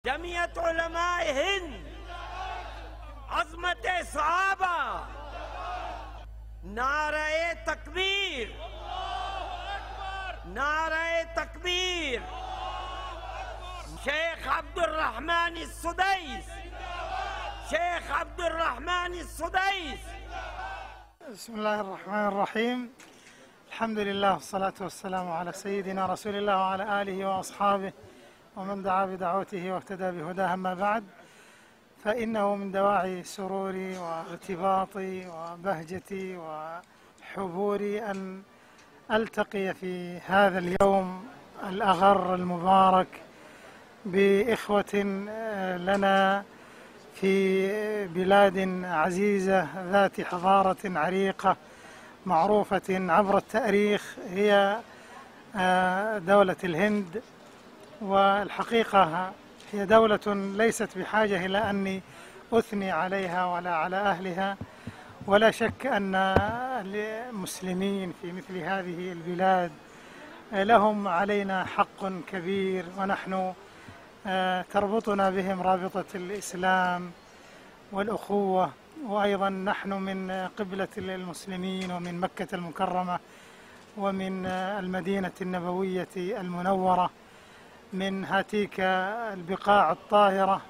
جمعیت علماء ہند، عظمت صحابہ، نعرہ تکبیر، نعرہ تکبیر، شیخ عبد الرحمن السدیس، شیخ عبد الرحمن السدیس. بسم الله الرحمن الرحيم. الحمد لله والصلاة والسلام على سيدنا رسول الله وعلى آله وأصحابه ومن دعا بدعوته واهتدى بهداه. أما بعد، فإنه من دواعي سروري وارتباطي وبهجتي وحبوري أن ألتقي في هذا اليوم الأغر المبارك بإخوة لنا في بلاد عزيزة ذات حضارة عريقة معروفة عبر التاريخ، هي دولة الهند. والحقيقة هي دولة ليست بحاجة إلى أني أثني عليها ولا على أهلها، ولا شك أن المسلمين في مثل هذه البلاد لهم علينا حق كبير، ونحن تربطنا بهم رابطة الإسلام والأخوة، وأيضا نحن من قبلة المسلمين ومن مكة المكرمة ومن المدينة النبوية المنورة، من هاتيك البقاع الطاهرة.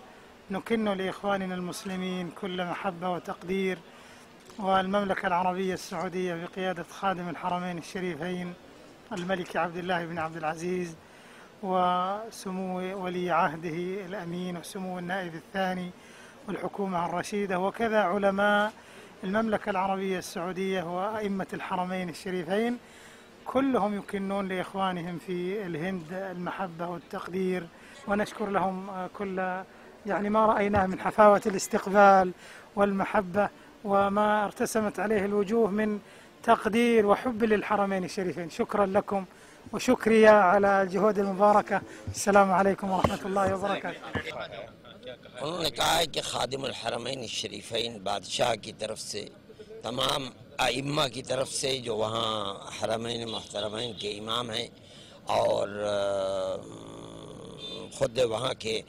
نكن لإخواننا المسلمين كل محبة وتقدير، والمملكة العربية السعودية بقيادة خادم الحرمين الشريفين الملك عبد الله بن عبد العزيز وسمو ولي عهده الأمين وسمو النائب الثاني والحكومة الرشيدة، وكذا علماء المملكة العربية السعودية وأئمة الحرمين الشريفين، كلهم يكنون لإخوانهم في الهند المحبة والتقدير، ونشكر لهم كل ما رأيناه من حفاوة الاستقبال والمحبة وما ارتسمت عليه الوجوه من تقدير وحب للحرمين الشريفين. شكرا لكم وشكريا على الجهود المباركة. السلام عليكم ورحمة الله وبركاته. انہوں نے کہا ہے کہ خادم الحرمین الشریفین بادشاہ کی طرف سے، تمام ائمہ کی طرف سے جو وہاں حرمین محترمین کے امام ہیں، اور خود وہاں کے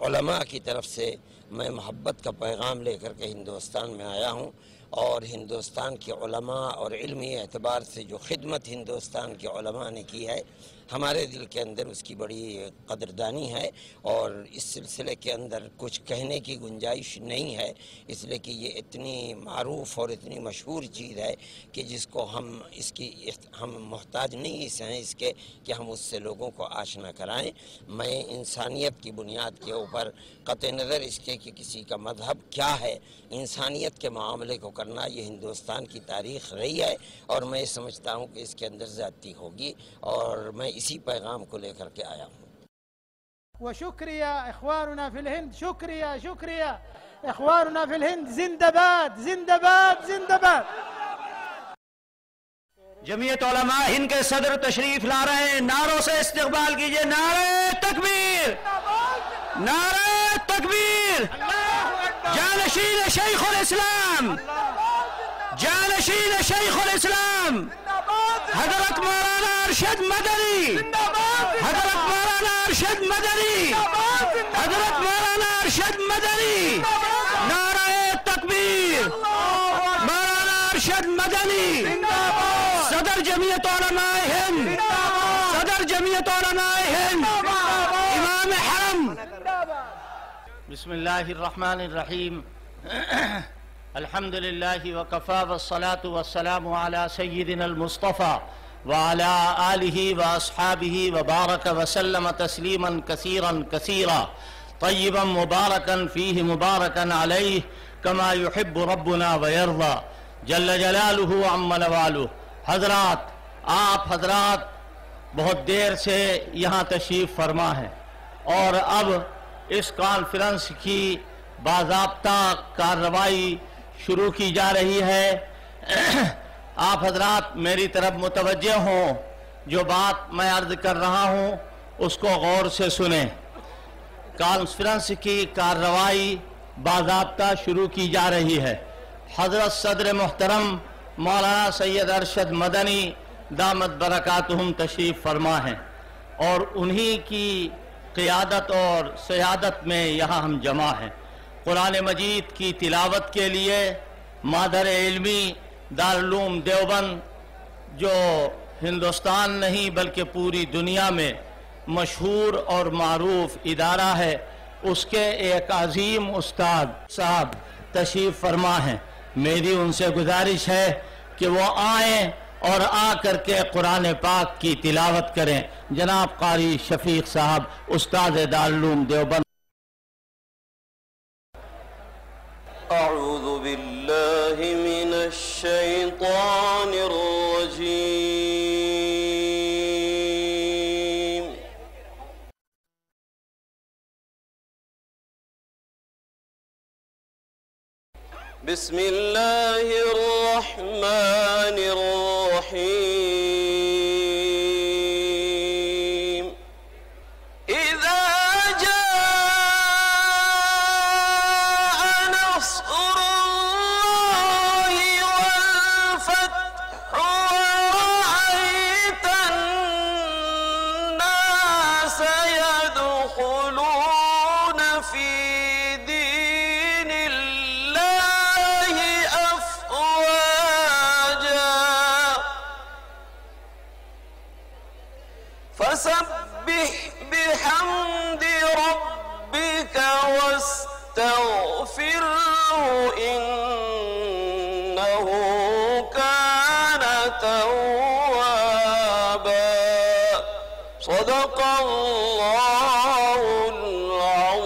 علماء کی طرف سے میں محبت کا پیغام لے کر کے ہندوستان میں آیا ہوں، اور ہندوستان کے علماء اور علمی اعتبار سے جو خدمت ہندوستان کے علماء نے کی ہے، ہمارے دل کے اندر اس کی بڑی قدردانی ہے، اور اس سلسلے کے اندر کچھ کہنے کی گنجائش نہیں ہے، اس لیے کہ یہ اتنی معروف اور اتنی مشہور چیز ہے کہ جس کو ہم محتاج نہیں ہیں اس کے کہ ہم اس سے لوگوں کو آشنا کرائیں. میں انسانیت کی بنیاد کے اوپر قطع نظر اس کے کہ کسی کا مذہب کیا ہے، انسانیت کے معاملے کو کرنا یہ ہندوستان کی تاریخ رہی ہے، اور میں سمجھتا ہوں کہ اس کے اندر زیادتی ہوگی، اور میں اسی پیغام کو لے کر کے آیا ہوں. وشكريا إخواننا في الهند، شكريا إخواننا في الهند، زندباد زندباد زندباد. جمعیت علماء ہند کے صدر تشریف لا رہے ہیں، نعروں سے استقبال کیجئے. نعرہ تکبیر، نعرہ تکبیر. جانشین شیخ الاسلام، جانشین شیخ الاسلام حضرت مولانا ارشد مدنی، حضرت مولانا ارشد مدنی، حضرت مولانا ارشد مدنی. نعرہ تکبیر، مولانا ارشد مدنی. صدر جمعیت علماء ہند، صدر جمعیت علماء ہند، امام حرم. بسم اللہ الرحمن الرحیم. الحمد للہ وکفا والصلاة والسلام علی سیدنا المصطفى وعلى آلہ واصحابہ وبارک وسلم تسلیما کثیرا کثیرا طیبا مبارکا فیہ مبارکا علیہ کما یحب ربنا ویرضى جل جلالہ عم نوالہ. حضرات، آپ حضرات بہت دیر سے یہاں تشریف فرما ہیں، اور اب اس کانفرنس کی باضابطہ کارروائی شروع کی جا رہی ہے. آپ حضرات میری طرف متوجہ ہوں، جو بات میں عرض کر رہا ہوں اس کو غور سے سنیں. کانفرنس کی کارروائی باضابطہ شروع کی جا رہی ہے. حضرت صدر محترم مولانا سید ارشد مدنی دامت برکاتہم تشریف فرما ہیں، اور انہی کی قیادت اور سیادت میں یہاں ہم جمع ہیں۔ قرآن مجید کی تلاوت کے لیے مادر علمی دارالعلوم دیوبند جو ہندوستان نہیں بلکہ پوری دنیا میں مشہور اور معروف ادارہ ہے، اس کے ایک عظیم استاد صاحب تشریف فرما ہیں۔ میری ان سے گزارش ہے کہ وہ آئیں اور آ کر کے قرآن پاک کی تلاوت کریں۔ جناب قاری شفیق صاحب استاد دارالعلوم دیوبند۔ اعوذ باللہ من الشیطان الرجیم بسم اللہ الرحمن الرحیم اذا جاء نصر اللہ والفتح ورأيت الناس يدخلون في دين الله أفواجا فسبح بحمد ربك واستغفره إنه كان توابا صدق الله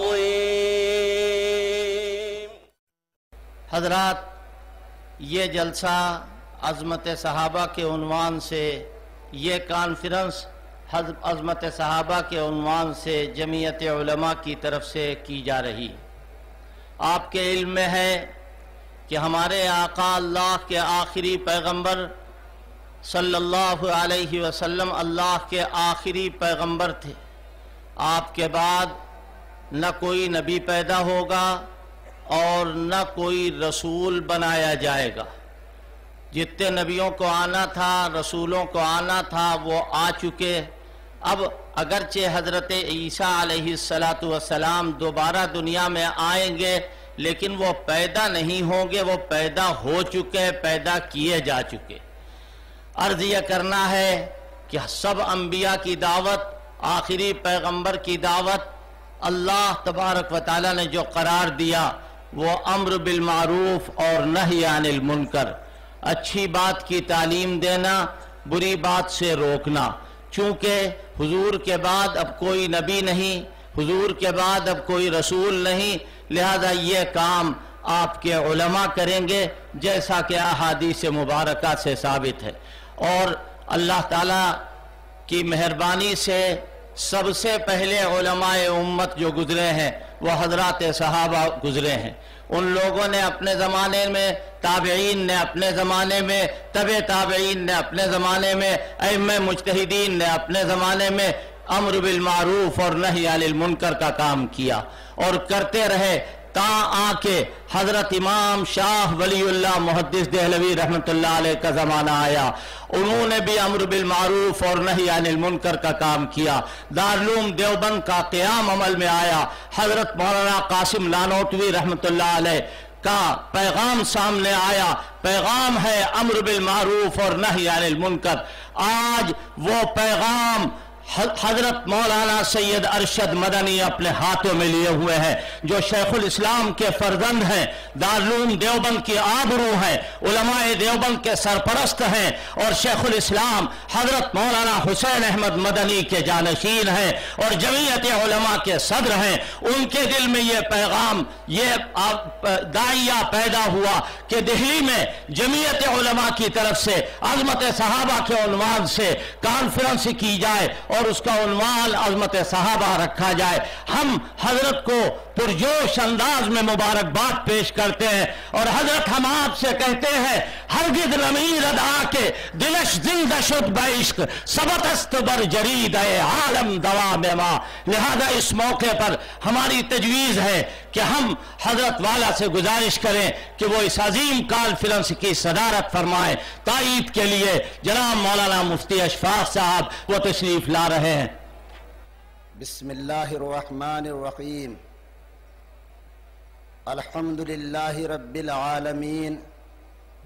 العظيم۔ حضرات، یہ جلسہ عظمت صحابہ کے عنوان سے، یہ کانفرنس عظمت صحابہ کے عنوان سے جمعیت علماء کی طرف سے کی جا رہی۔ آپ کے علم میں ہے کہ ہمارے آقا اللہ کے آخری پیغمبر صلی اللہ علیہ وسلم اللہ کے آخری پیغمبر تھے۔ آپ کے بعد نہ کوئی نبی پیدا ہوگا اور نہ کوئی رسول بنایا جائے گا۔ جتنے نبیوں کو آنا تھا، رسولوں کو آنا تھا، وہ آ چکے۔ اب اگرچہ حضرت عیسیٰ علیہ السلام دوبارہ دنیا میں آئیں گے، لیکن وہ پیدا نہیں ہوں گے، وہ پیدا ہو چکے، پیدا کیے جا چکے۔ عرض یہ کرنا ہے کہ سب انبیاء کی دعوت، آخری پیغمبر کی دعوت، اللہ تبارک و تعالیٰ نے جو قرار دیا وہ امر بالمعروف اور نہی عن المنکر، اچھی بات کی تعلیم دینا، بری بات سے روکنا۔ چونکہ حضور کے بعد اب کوئی نبی نہیں، حضور کے بعد اب کوئی رسول نہیں، لہذا یہ کام آپ کے علماء کریں گے، جیسا کہ احادیث مبارکہ سے ثابت ہے۔ اور اللہ تعالیٰ کی مہربانی سے سب سے پہلے علماء امت جو گزرے ہیں وہ حضرات صحابہ گزرے ہیں۔ ان لوگوں نے اپنے زمانے میں، تابعین نے اپنے زمانے میں، تبع تابعین نے اپنے زمانے میں، ائمہ مجتہدین نے اپنے زمانے میں امر بالمعروف اور نہی عن المنکر کا کام کیا اور کرتے رہے تا آ کے حضرت امام شاہ ولی اللہ محدث دہلوی رحمۃ اللہ علیہ کا زمانہ آیا۔ انہوں نے بھی امر بالمعروف اور نہی عن المنکر کا کام کیا۔ دارالعلوم دیوبند کا قیام عمل میں آیا۔ حضرت مولانا قاسم لانوتوی رحمۃ اللہ علیہ کا پیغام سامنے آیا، پیغام ہے امر بالمعروف اور نہی عن المنکر۔ آج وہ پیغام حضرت مولانا سید ارشد مدنی اپنے ہاتھوں میں لیے ہوئے ہیں، جو شیخ الاسلام کے فرزند ہیں، دارالعلوم دیوبند کی آبرو ہیں، علماء دیوبند کے سرپرست ہیں، اور شیخ الاسلام حضرت مولانا حسین احمد مدنی کے جانشین ہیں اور جمعیت علماء کے صدر ہیں۔ ان کے دل میں یہ پیغام، یہ داعیہ پیدا ہوا کہ دہلی میں جمعیت علماء کی طرف سے عظمت صحابہ کے عنوان سے کانفرنس کی جائے اور اس کا عنوان عظمت صحابہ رکھا جائے۔ ہم حضرت کو پرجوش انداز میں مبارکباد پیش کرتے ہیں اور حضرت ہم آپ سے کہتے ہیں ہرگز نمیر ادا کے دلش زندہ شد بعشق ثبت است بر جرید عالم دوام ما۔ لہذا اس موقع پر ہماری تجویز ہے کہ ہم حضرت والا سے گزارش کریں کہ وہ اس عظیم کانفرنس کی صدارت فرمائیں۔ تائید کے لیے جناب مولانا مفتی اشفاق صاحب وہ تشریف لا رہے ہیں۔ بسم اللہ الرحمن الرحیم الحمد للہ رب العالمین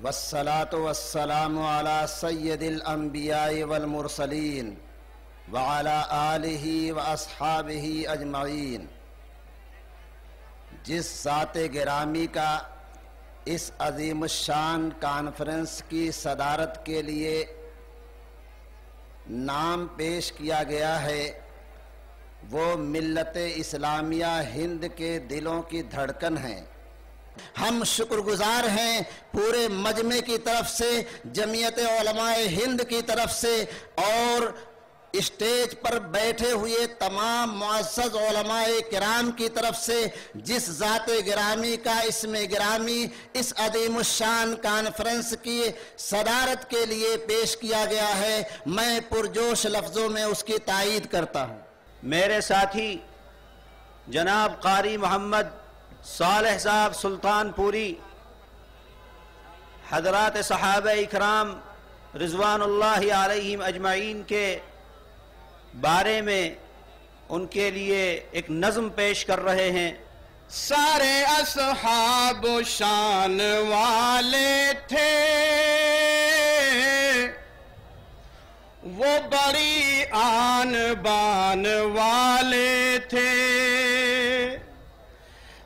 والصلاة والسلام علی سید الانبیاء والمرسلین وعلی آلہ واصحابہ اجمعین۔ جس ذات گرامی کا اس عظیم الشان کانفرنس کی صدارت کے لیے نام پیش کیا گیا ہے، وہ ملت اسلامیہ ہند کے دلوں کی دھڑکن ہیں۔ ہم شکر گزار ہیں پورے مجمع کی طرف سے، جمعیت علماء ہند کی طرف سے، اور اسٹیج پر بیٹھے ہوئے تمام معزز علماء کرام کی طرف سے، جس ذات گرامی کا اسم گرامی اس عظیم الشان کانفرنس کی صدارت کے لیے پیش کیا گیا ہے، میں پرجوش لفظوں میں اس کی تائید کرتا ہوں۔ میرے ساتھی جناب قاری محمد صالح صاحب سلطان پوری، حضرات صحابہ اکرام رضوان اللہ علیہم اجمعین کے بارے میں ان کے لیے ایک نظم پیش کر رہے ہیں۔ سارے اصحاب شان والے تھے، وہ بڑی آن بان والے تھے۔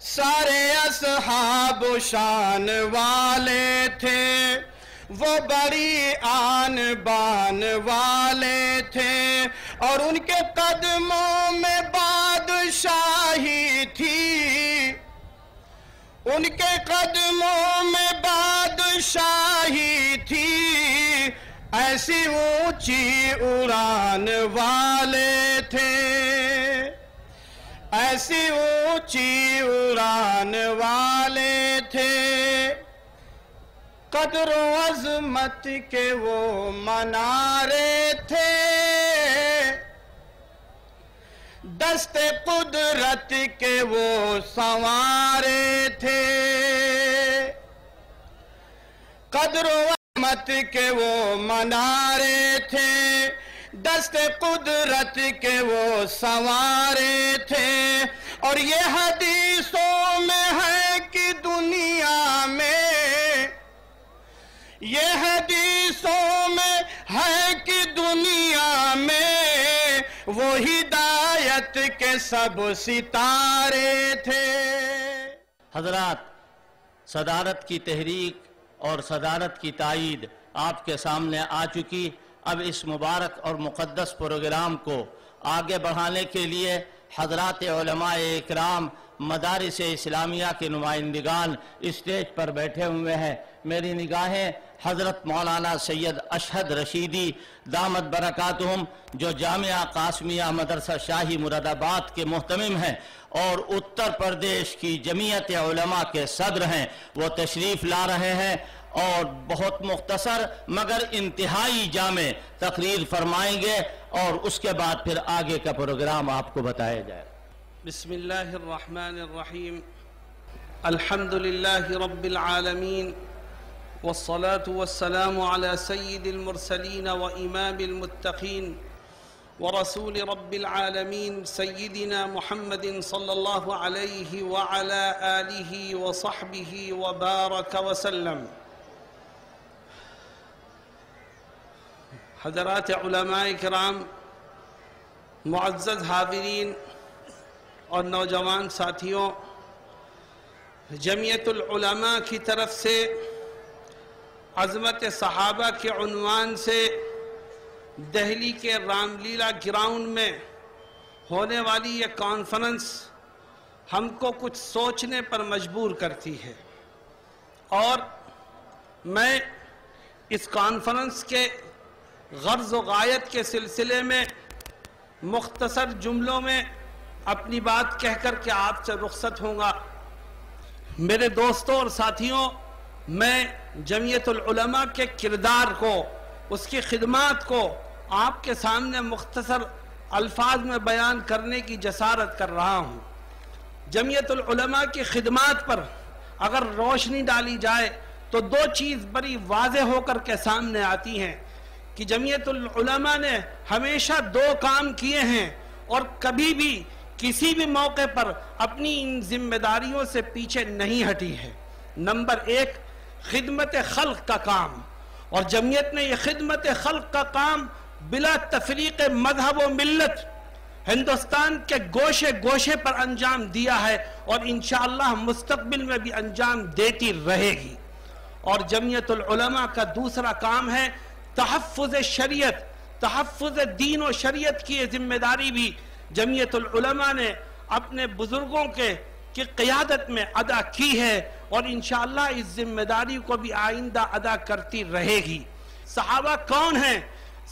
سارے اصحاب شان والے تھے، وہ بڑی آن بان والے تھے، اور ان کے قدموں میں بادشاہی تھی، ان کے قدموں میں بادشاہی تھی۔ ایسی اونچی اڑان والے تھے، ایسی اونچی اڑان والے تھے۔ قدر و عظمت کے وہ منارے تھے، دست قدرت کے وہ سنوارے تھے۔ قدر و عظمت کے وہ منارے تھے، دست قدرت کے وہ سنوارے تھے۔ اور یہ حدیثوں میں ہے کہ دنیا میں، یہ حدیثوں میں ہے کہ دنیا میں وہ ہدایت کے سب ستارے تھے۔ حضرات، صدارت کی تحریک اور صدارت کی تائید آپ کے سامنے آ چکی۔ اب اس مبارک اور مقدس پروگرام کو آگے بڑھانے کے لیے حضرات علماء اکرام، مدارس اسلامیہ کے نمائندگان اسٹیج پر بیٹھے ہوئے ہیں۔ میری نگاہیں حضرت مولانا سید اشہد رشیدی دامت برکاتہم، جو جامعہ قاسمیہ مدرسہ شاہی مراد آباد کے محتمم ہیں اور اتر پردیش کی جمعیت علماء کے صدر ہیں، وہ تشریف لا رہے ہیں اور بہت مختصر مگر انتہائی جامع تقریر فرمائیں گے، اور اس کے بعد پھر آگے کا پروگرام آپ کو بتایا جائے۔ بسم اللہ الرحمن الرحیم، الحمد للہ رب العالمین، والصلاة والسلام على سید المرسلین وإمام المتقین ورسول رب العالمین سیدنا محمد صلی اللہ علیہ وعلى آلہ وصحبہ وبارک وسلم۔ حضرات علماء کرام، معزز حاضرین اور نوجوان ساتھیوں، جمعیت العلماء کی طرف سے عظمت صحابہ کے عنوان سے دہلی کے رام لیلا گراؤنڈ میں ہونے والی یہ کانفرنس ہم کو کچھ سوچنے پر مجبور کرتی ہے، اور میں اس کانفرنس کے غرض و غایت کے سلسلے میں مختصر جملوں میں اپنی بات کہہ کر کے آپ سے رخصت ہوں گا۔ میرے دوستوں اور ساتھیوں، میں جمعیت العلماء کے کردار کو، اس کی خدمات کو آپ کے سامنے مختصر الفاظ میں بیان کرنے کی جسارت کر رہا ہوں۔ جمعیت العلماء کی خدمات پر اگر روشنی ڈالی جائے تو دو چیز بڑی واضح ہو کر کے سامنے آتی ہیں کہ جمعیت العلماء نے ہمیشہ دو کام کیے ہیں، اور کبھی بھی کسی بھی موقع پر اپنی ان ذمہ داریوں سے پیچھے نہیں ہٹی ہے۔ نمبر 1 خدمت خلق کا کام، اور جمعیت نے یہ خدمت خلق کا کام بلا تفریق مذہب و ملت ہندوستان کے گوشے گوشے پر انجام دیا ہے، اور انشاءاللہ مستقبل میں بھی انجام دیتی رہے گی۔ اور جمعیت العلماء کا دوسرا کام ہے تحفظ شریعت، تحفظ دین و شریعت کی یہ ذمہ داری بھی جمعیت العلماء نے اپنے بزرگوں کی قیادت میں ادا کی ہے، اور انشاءاللہ اس ذمہ داری کو بھی آئندہ ادا کرتی رہے گی۔ صحابہ کون ہیں؟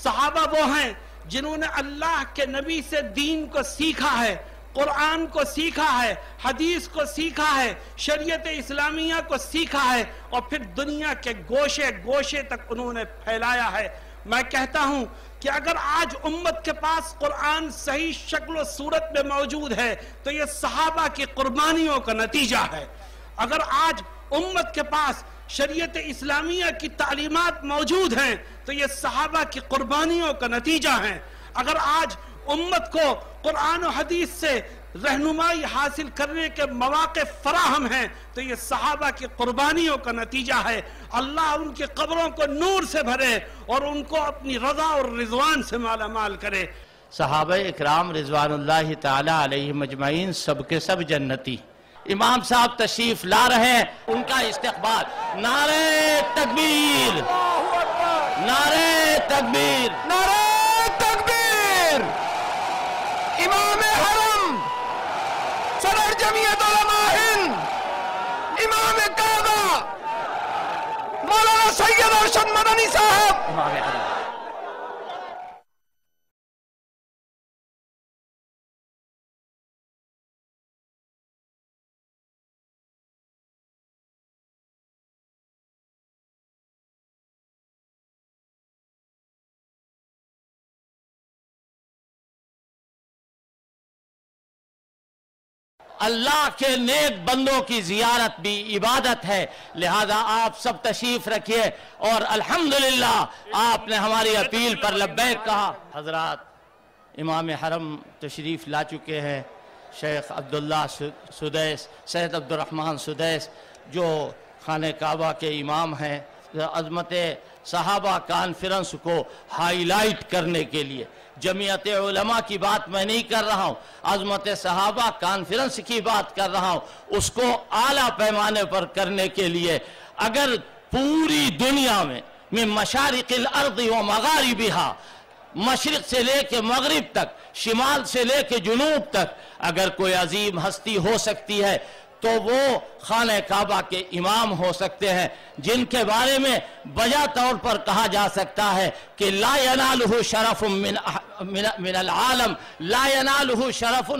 صحابہ وہ ہیں جنہوں نے اللہ کے نبی سے دین کو سیکھا ہے، قرآن کو سیکھا ہے، حدیث کو سیکھا ہے، شریعت اسلامیہ کو سیکھا ہے، اور پھر دنیا کے گوشے گوشے تک انہوں نے پھیلایا ہے۔ میں کہتا ہوں کہ اگر آج امت کے پاس قرآن صحیح شکل و صورت میں موجود ہے تو یہ صحابہ کی قربانیوں کا نتیجہ ہے۔ اگر آج امت کے پاس شریعت اسلامیہ کی تعلیمات موجود ہیں تو یہ صحابہ کی قربانیوں کا نتیجہ ہیں۔ اگر آج امت کو قرآن و حدیث سے رہنمائی حاصل کرنے کے مواقع فراہم ہیں تو یہ صحابہ کی قربانیوں کا نتیجہ ہے۔ اللہ ان کی قبروں کو نور سے بھرے اور ان کو اپنی رضا اور رضوان سے مالا مال کرے۔ صحابہ اکرام رضوان اللہ تعالی علیہ مجمعین سب کے سب جنتی۔ امام صاحب تشریف لا رہے ہیں، ان کا استقبال۔ نعرہ تکبیر، نعرہ تکبیر، نعرہ تکبیر! امام حرم، صدر جمعیت علماء ہند، امام کعبہ، مولانا سید ارشد مدنی صاحب، امام حرم۔ اللہ کے نیک بندوں کی زیارت بھی عبادت ہے، لہذا آپ سب تشریف رکھیے، اور الحمدللہ آپ نے ہماری اپیل پر لبیک کہا۔ حضرات امام حرم تشریف لا چکے ہیں، شیخ عبداللہ سدیس، سید عبدالرحمن سدیس جو خانہ کعبہ کے امام ہیں، عظمت صحابہ کانفرنس کو ہائی لائٹ کرنے کے لیے، جمعیت علماء کی بات میں نہیں کر رہا ہوں، عظمت صحابہ کانفرنس کی بات کر رہا ہوں، اس کو اعلیٰ پیمانے پر کرنے کے لیے اگر پوری دنیا میں من مشارق الارض و مغاربها، مشرق سے لے کے مغرب تک، شمال سے لے کے جنوب تک اگر کوئی عظیم ہستی ہو سکتی ہے تو وہ خانہ کعبہ کے امام ہو سکتے ہیں، جن کے بارے میں بجا طور پر کہا جا سکتا ہے کہ لا ینالہ شرف من العالم، لا ینالہ شرف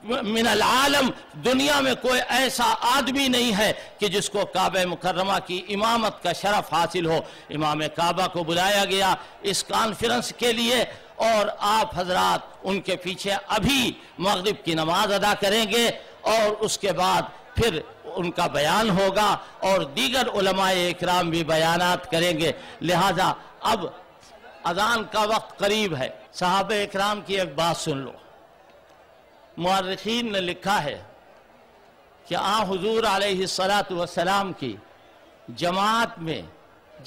من العالم، دنیا میں کوئی ایسا آدمی نہیں ہے کہ جس کو کعبہ مکرمہ کی امامت کا شرف حاصل ہو۔ امام کعبہ کو بلایا گیا اس کانفرنس کے لیے، اور آپ حضرات ان کے پیچھے ابھی مغرب کی نماز ادا کریں گے، اور اس کے بعد پھر ان کا بیان ہوگا، اور دیگر علماء اکرام بھی بیانات کریں گے۔ لہذا اب اذان کا وقت قریب ہے، صحابہ اکرام کی ایک بات سن لو۔ مورخین نے لکھا ہے کہ حضور علیہ السلام کی جماعت میں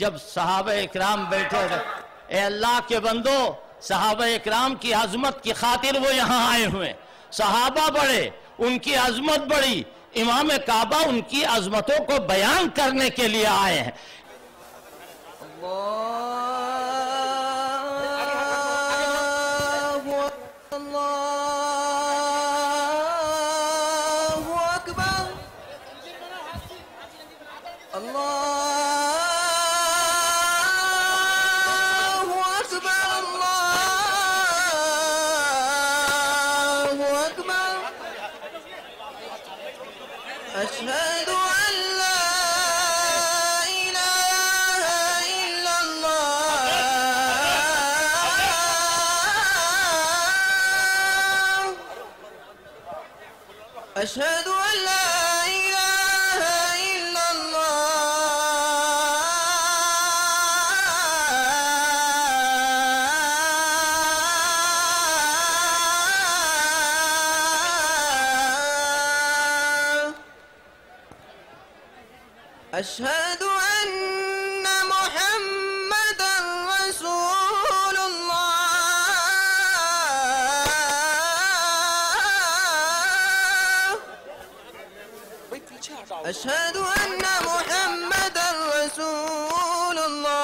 جب صحابہ اکرام بیٹھے رہے، اے اللہ کے بندو، صحابہ اکرام کی عظمت کی خاطر وہ یہاں آئے ہوئے، صحابہ بڑے، ان کی عظمت بڑی، امام کعبہ ان کی عظمتوں کو بیان کرنے کے لیے آئے ہیں۔ أشهد أن لا إله إلا الله أشهد أن لا إله إلا الله أشهد أن محمدا رسول الله. أشهد أن محمدا رسول الله.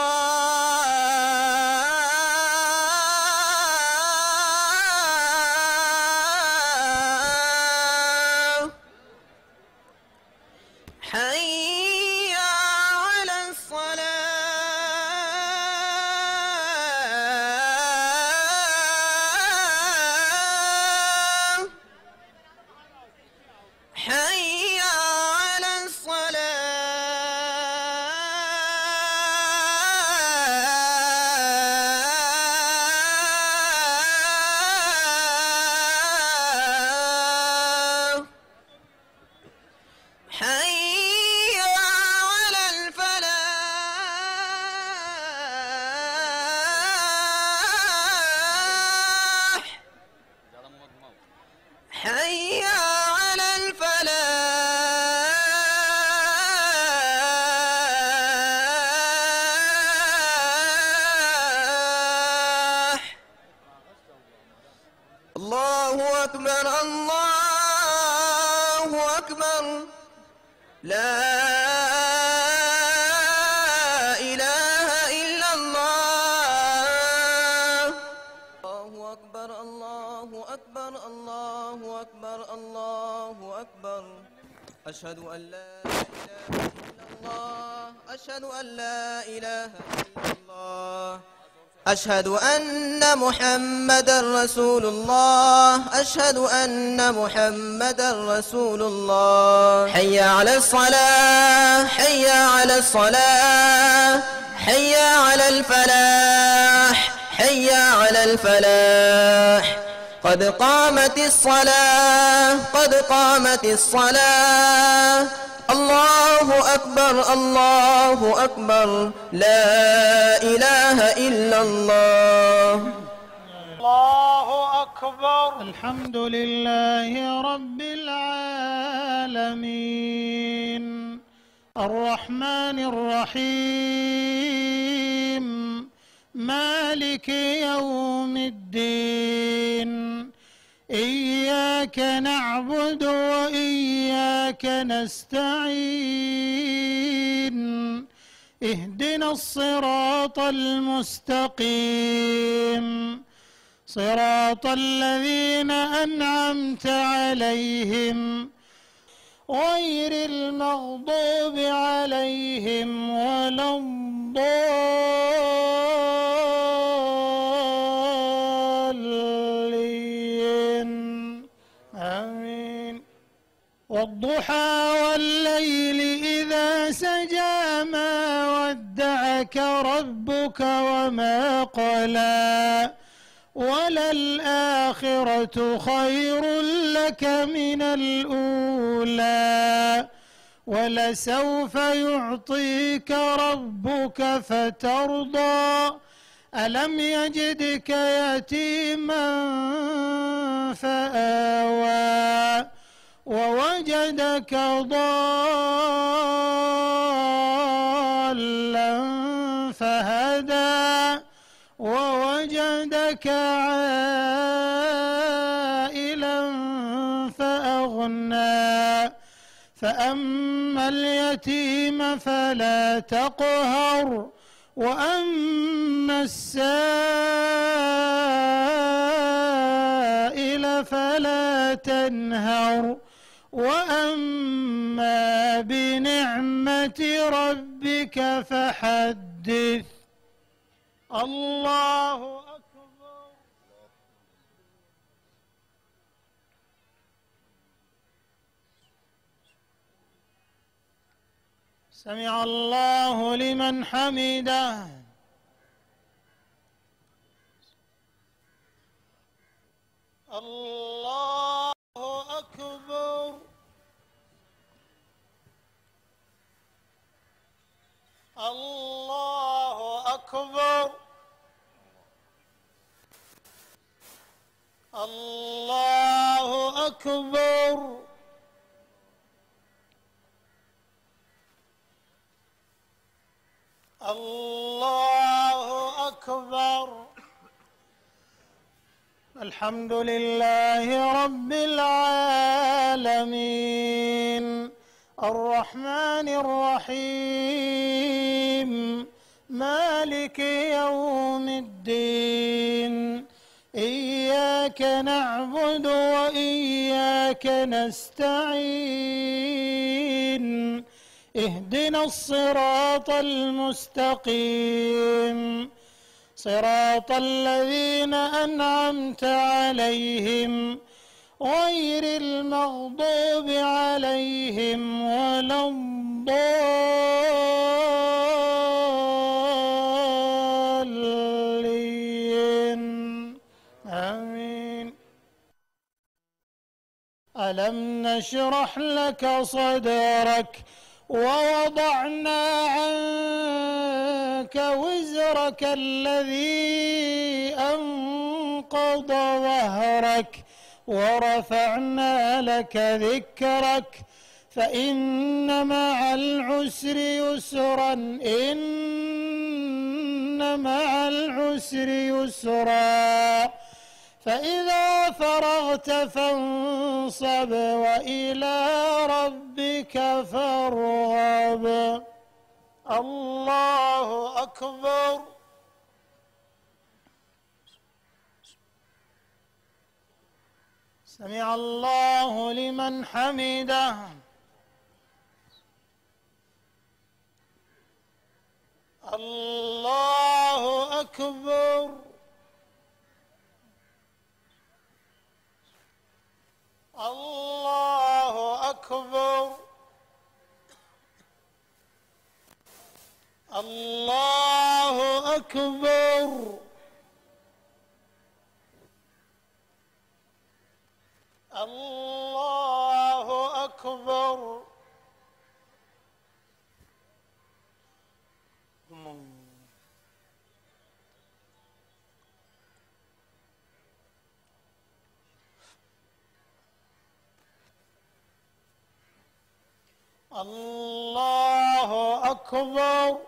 حي على الصلاة. حي على الصلاة. حي على الفلاح. حي على الفلاح. الله أكبر الله أكبر. لا إله إلا الله. الله أكبر الله أكبر الله أكبر الله أكبر. أشهد أن لا إله إلا الله. أشهد أن لا إله إلا الله. أشهد أن محمدا رسول الله. أشهد أن محمدا رسول الله. حي على الصلاة. حي على الصلاة. حي على الفلاح. حي على الفلاح. قد قامت الصلاة. قد قامت الصلاة. الله أكبر الله أكبر. لا إله إلا الله. الله أكبر. الحمد لله رب العالمين الرحمن الرحيم مالك يوم الدين. إياك نعبد وإياك نستعين. اهدنا الصراط المستقيم صراط الذين أنعمت عليهم غير المغضوب عليهم ولا الضالين. آمين. والضحى والليل إذا سجى ما ودعك ربك وما قلى وللآخرة خير لك من الأولى ولسوف يعطيك ربك فترضى. ألم يجدك يتيما فآوى ووجدك ضالا فهدى ووجدك عائلا فأغنى. فأما اليتيم فلا تقهر وأما السائل فلا تنهر وأما بنعمة ربك فحدث. الله أكبر. سمع الله لمن حمده. الله أكبر. الله أكبر. الله أكبر. الله أكبر. الحمد لله رب العالمين الرحمن الرحيم مالك يوم الدين إياك نعبد وإياك نستعين اهدنا الصراط المستقيم صراط الذين أنعمت عليهم غير المغضوب عليهم ولا الضالين آمين. ألم نشرح لك صدرك ووضعنا عنك وزرك الذي أنقض ظهرك ورفعنا لك ذكرك فإن مع العسر يسرا إن مع العسر يسرا فإذا فرغت فانصب وإلى ربك فارغب. الله أكبر. سمع الله لمن حمده. الله أكبر. الله أكبر. الله أكبر. الله أكبر. الله أكبر.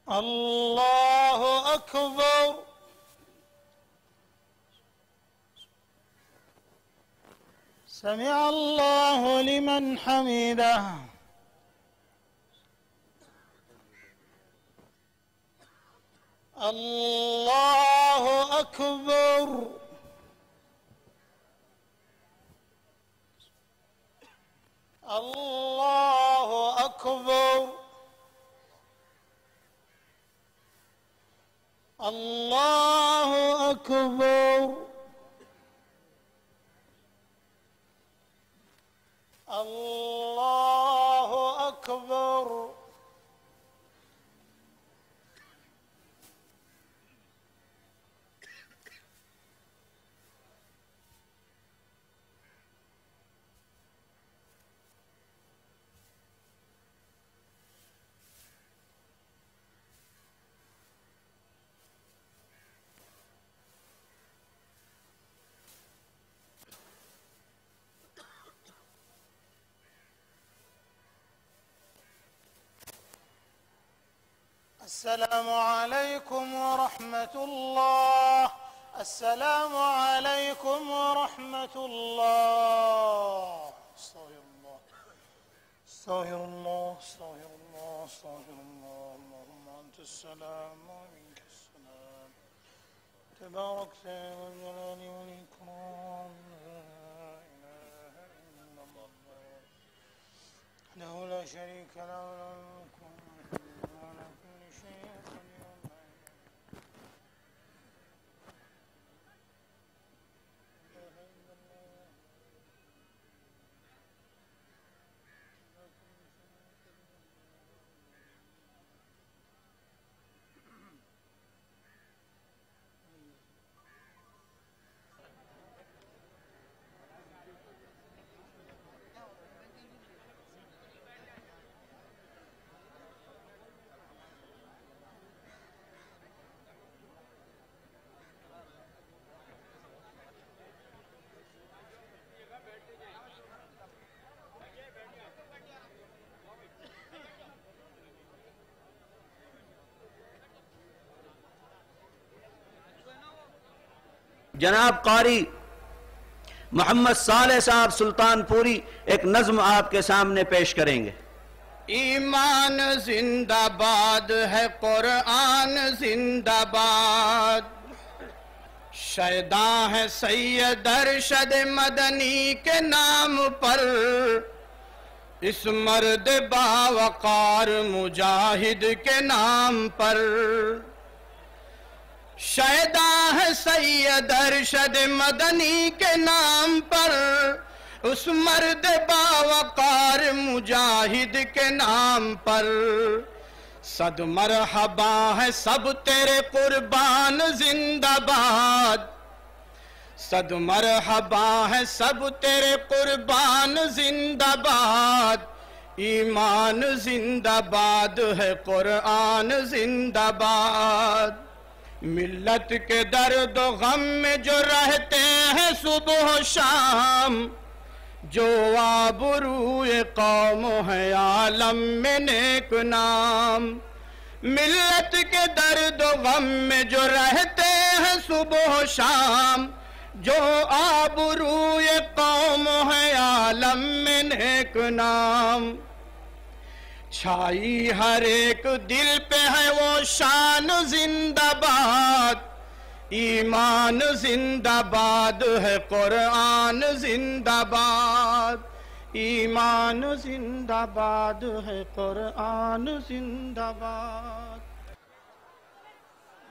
الله أكبر. سمع الله لمن حمده. الله أكبر. الله أكبر. الله أكبر. الله أكبر. السلام عليكم ورحمة الله. السلام عليكم ورحمة الله. استغفر الله استغفر الله استغفر الله استغفر الله. اللهم أنت السلام ومنك السلام تباركت يا ذا الجلال والإكرام. لا إله إلا الله وحده لا شريك له له الملك وعلى كل شيء قدير. جناب قاری محمد صالح صاحب سلطان پوری ایک نظم آپ کے سامنے پیش کریں گے۔ ایمان زندہ باد ہے، قرآن زندہ باد، شیدا ہے سید ارشد مدنی کے نام پر، اس مرد باوقار مجاہد کے نام پر، شیدا ہے سید ارشد مدنی کے نام پر، اس مرد باوقار مجاہد کے نام پر، صد مرحبا ہے سب تیرے قربان زندہ باد، صد مرحبا ہے سب تیرے قربان زندہ باد، ایمان زندہ باد ہے، قرآن زندہ باد، ملت کے درد و غم میں جو رہتے ہیں صبح و شام، جو آبروئے قوم ہے عالم میں نیک نام، ملت کے درد و غم میں جو رہتے ہیں صبح و شام، جو آبروئے قوم ہے عالم میں نیک نام، چھائی ہر ایک دل پہ ہے وہ شان زندہ باد، ایمان زندہ باد ہے، قرآن زندہ باد، ایمان زندہ باد ہے، قرآن زندہ باد۔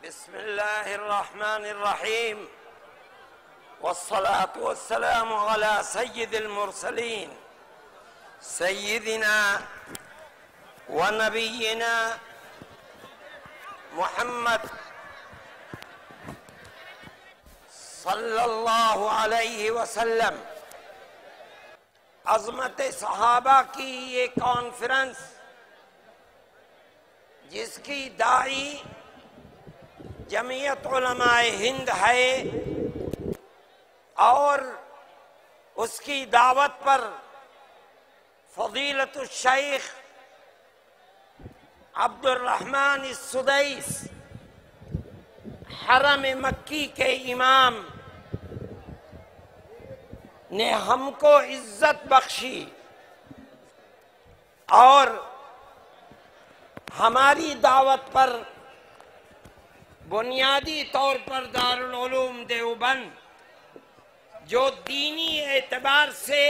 بسم اللہ الرحمن الرحیم، والصلاة والسلام على سید المرسلین سیدنا ونبینا محمد صلی اللہ علیہ وسلم۔ عظمت صحابہ کی یہ کانفرنس جس کی داعی جمعیت علماء ہند ہے اور اس کی دعوت پر فضیلت الشیخ عبد الرحمن السدیس حرم مکی کے امام نے ہم کو عزت بخشی اور ہماری دعوت پر بنیادی طور پر دارالعلوم دیوبند جو دینی اعتبار سے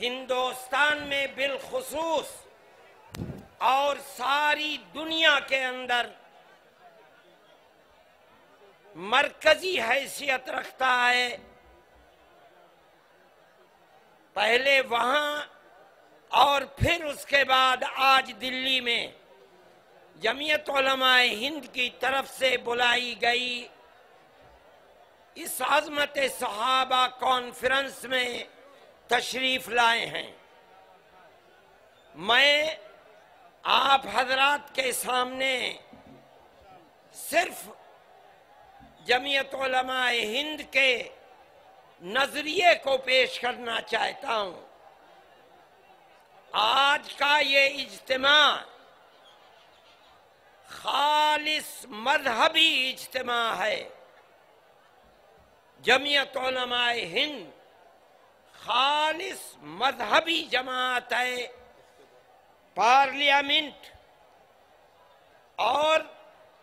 ہندوستان میں بالخصوص اور ساری دنیا کے اندر مرکزی حیثیت رکھتا ہے، پہلے وہاں اور پھر اس کے بعد آج دلی میں جمعیت علماء ہند کی طرف سے بلائی گئی اس عظمت صحابہ کانفرنس میں تشریف لائے ہیں۔ میں آپ حضرات کے سامنے صرف جمعیت علماء ہند کے نظریے کو پیش کرنا چاہتا ہوں۔ آج کا یہ اجتماع خالص مذہبی اجتماع ہے۔ جمعیت علماء ہند خالص مذہبی جماعت ہے، پارلیمنٹ اور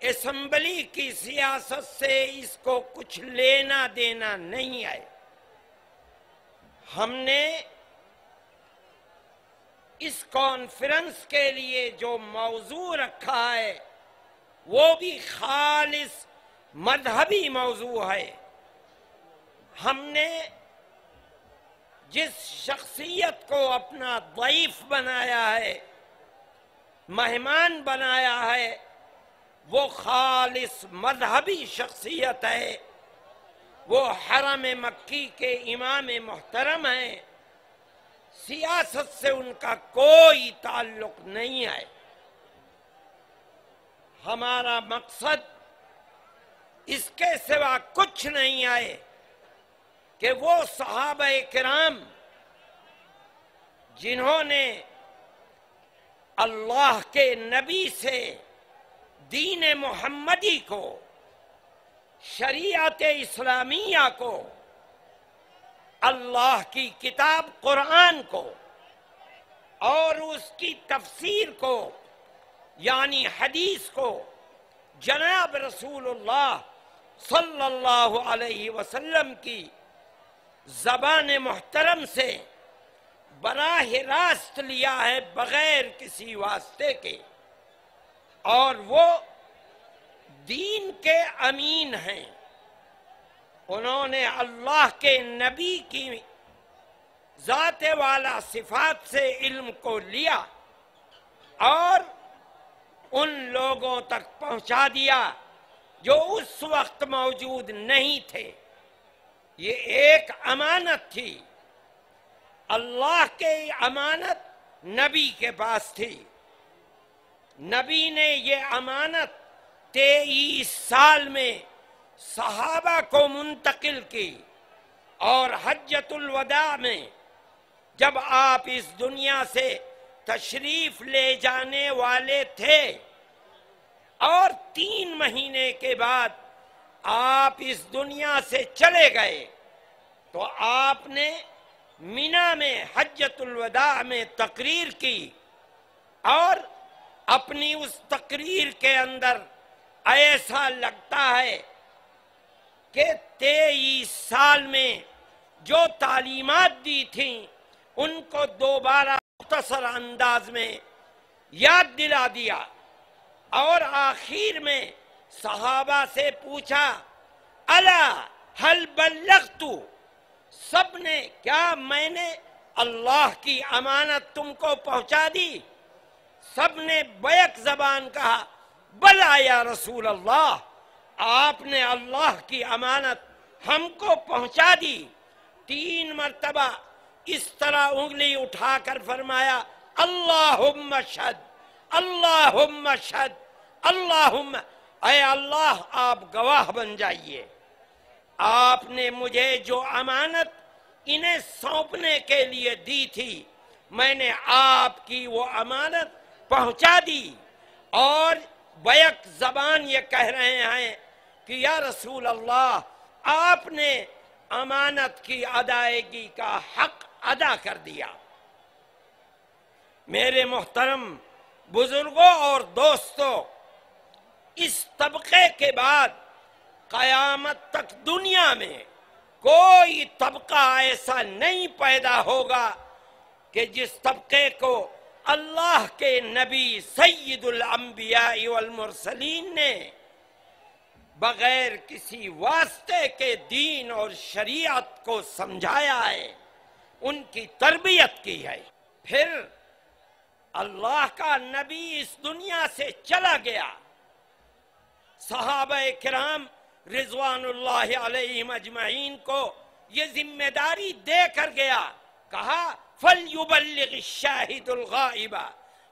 اسمبلی کی سیاست سے اس کو کچھ لینا دینا نہیں ہے۔ ہم نے اس کانفرنس کے لیے جو موضوع رکھا ہے وہ بھی خالص مذہبی موضوع ہے۔ ہم نے جس شخصیت کو اپنا ضیف بنایا ہے، مہمان بنایا ہے، وہ خالص مذہبی شخصیت ہے۔ وہ حرم مکی کے امام محترم ہیں، سیاست سے ان کا کوئی تعلق نہیں ہے۔ ہمارا مقصد اس کے سوا کچھ نہیں ہے کہ وہ صحابہ کرام جنہوں نے اللہ کے نبی سے دین محمدی کو شریعت اسلامیہ کو، اللہ کی کتاب قرآن کو اور اس کی تفسیر کو یعنی حدیث کو جناب رسول اللہ صلی اللہ علیہ وسلم کی زبان محترم سے براہ راست لیا ہے بغیر کسی واسطے کے، اور وہ دین کے امین ہیں۔ انہوں نے اللہ کے نبی کی ذات والا صفات سے علم کو لیا اور ان لوگوں تک پہنچا دیا جو اس وقت موجود نہیں تھے۔ یہ ایک امانت تھی، اللہ کی امانت نبی کے پاس تھی۔ نبی نے یہ امانت 23 سال میں صحابہ کو منتقل کی، اور حجۃ الوداع میں جب آپ اس دنیا سے تشریف لے جانے والے تھے اور 3 مہینے کے بعد آپ اس دنیا سے چلے گئے، تو آپ نے مینا میں حجۃ الوداع میں تقریر کی، اور اپنی اس تقریر کے اندر ایسا لگتا ہے کہ 23 سال میں جو تعلیمات دی تھیں ان کو دوبارہ مختصر انداز میں یاد دلا دیا، اور آخر میں صحابہ سے پوچھا الا هل بلغت، سب نے کیا میں نے اللہ کی امانت تم کو پہنچا دی؟ سب نے بیک زبان کہا بلا یا رسول اللہ، آپ نے اللہ کی امانت ہم کو پہنچا دی۔ 3 مرتبہ اس طرح انگلی اٹھا کر فرمایا اللہم اشہد، اللہم اشہد، اللہم، اے اللہ آپ گواہ بن جائیے، آپ نے مجھے جو امانت انہیں سونپنے کے لیے دی تھی میں نے آپ کی وہ امانت پہنچا دی۔ اور بیک زبان یہ کہہ رہے ہیں کہ یا رسول اللہ آپ نے امانت کی ادائیگی کا حق ادا کر دیا۔ میرے محترم بزرگوں اور دوستوں، اس طبقے کے بعد قیامت تک دنیا میں کوئی طبقہ ایسا نہیں پیدا ہوگا کہ جس طبقے کو اللہ کے نبی سید الانبیاء والمرسلین نے بغیر کسی واسطے کے دین اور شریعت کو سمجھایا ہے، ان کی تربیت کی ہے۔ پھر اللہ کا نبی اس دنیا سے چلا گیا، صحابہ کرام رضوان اللہ علیہم اجمعین کو یہ ذمہ داری دے کر گیا، کہا فَلْيُبَلِّغِ الشَّاهِدُ الْغَائِبَ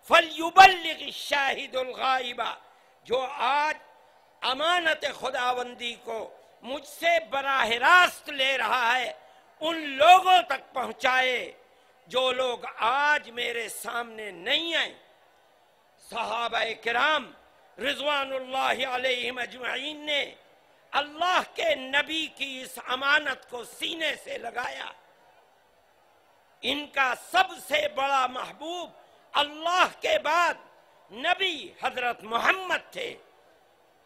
فَلْيُبَلِّغِ الشَّاهِدُ الْغَائِبَ، جو آج امانت خداوندی کو مجھ سے براہ راست لے رہا ہے ان لوگوں تک پہنچائے جو لوگ آج میرے سامنے نہیں ہیں۔ صحابہ کرام رضوان اللہ علیہم اجمعین نے اللہ کے نبی کی اس امانت کو سینے سے لگایا۔ ان کا سب سے بڑا محبوب اللہ کے بعد نبی حضرت محمد تھے۔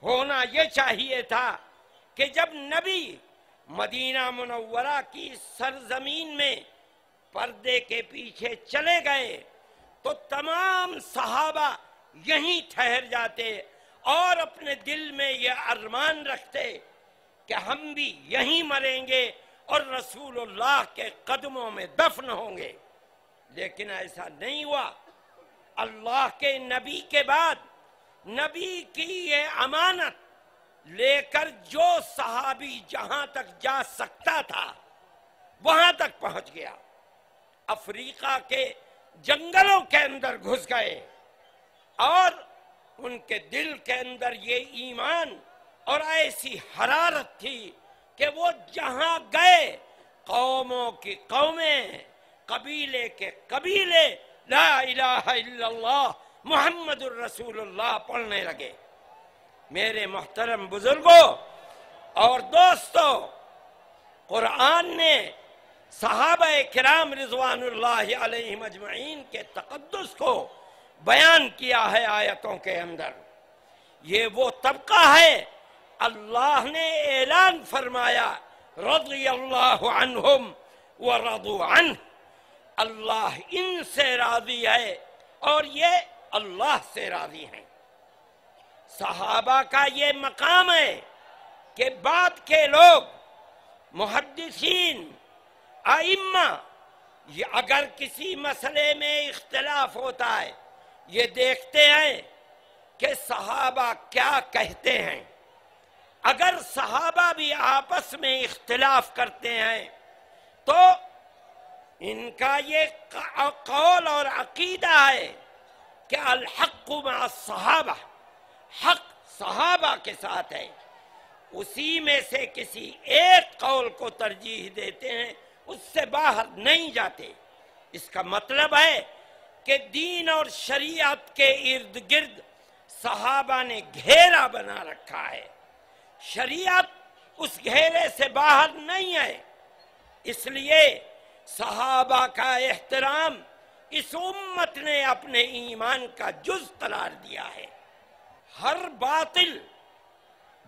ہونا یہ چاہیے تھا کہ جب نبی مدینہ منورہ کی سرزمین میں پردے کے پیچھے چلے گئے تو تمام صحابہ یہیں ٹھہر جاتے اور اپنے دل میں یہ ارمان رکھتے کہ ہم بھی یہیں مریں گے اور رسول اللہ کے قدموں میں دفن ہوں گے، لیکن ایسا نہیں ہوا۔ اللہ کے نبی کے بعد نبی کی یہ امانت لے کر جو صحابی جہاں تک جا سکتا تھا وہاں تک پہنچ گیا، افریقہ کے جنگلوں کے اندر گھس گئے، اور ان کے دل کے اندر یہ ایمان اور ایسی حرارت تھی کہ وہ جہاں گئے قوموں کی قومیں، قبیلے کے قبیلے لا الہ الا اللہ محمد الرسول اللہ پڑھنے لگے۔ میرے محترم بزرگوں، اور دوستو، قرآن نے صحابہ کرام رضوان اللہ علیہم اجمعین کے تقدس کو بیان کیا ہے آیتوں کے اندر۔ یہ وہ طبقہ ہے، اللہ نے اعلان فرمایا رضی اللہ عنہم ورضوا عنہ، اللہ ان سے راضی ہے اور یہ اللہ سے راضی ہیں۔ صحابہ کا یہ مقام ہے کہ بعد کے لوگ محدثین ائمہ یہ اگر کسی مسئلے میں اختلاف ہوتا ہے یہ دیکھتے ہیں کہ صحابہ کیا کہتے ہیں۔ اگر صحابہ بھی آپس میں اختلاف کرتے ہیں تو ان کا یہ قول اور عقیدہ ہے کہ الحق مع الصحابہ، حق صحابہ کے ساتھ ہے، اسی میں سے کسی ایک قول کو ترجیح دیتے ہیں، اس سے باہر نہیں جاتے۔ اس کا مطلب ہے کہ دین اور شریعت کے ارد گرد صحابہ نے گھیرا بنا رکھا ہے، شریعت اس گھیرے سے باہر نہیں ہے۔ اس لیے صحابہ کا احترام اس امت نے اپنے ایمان کا جز قرار دیا ہے۔ ہر باطل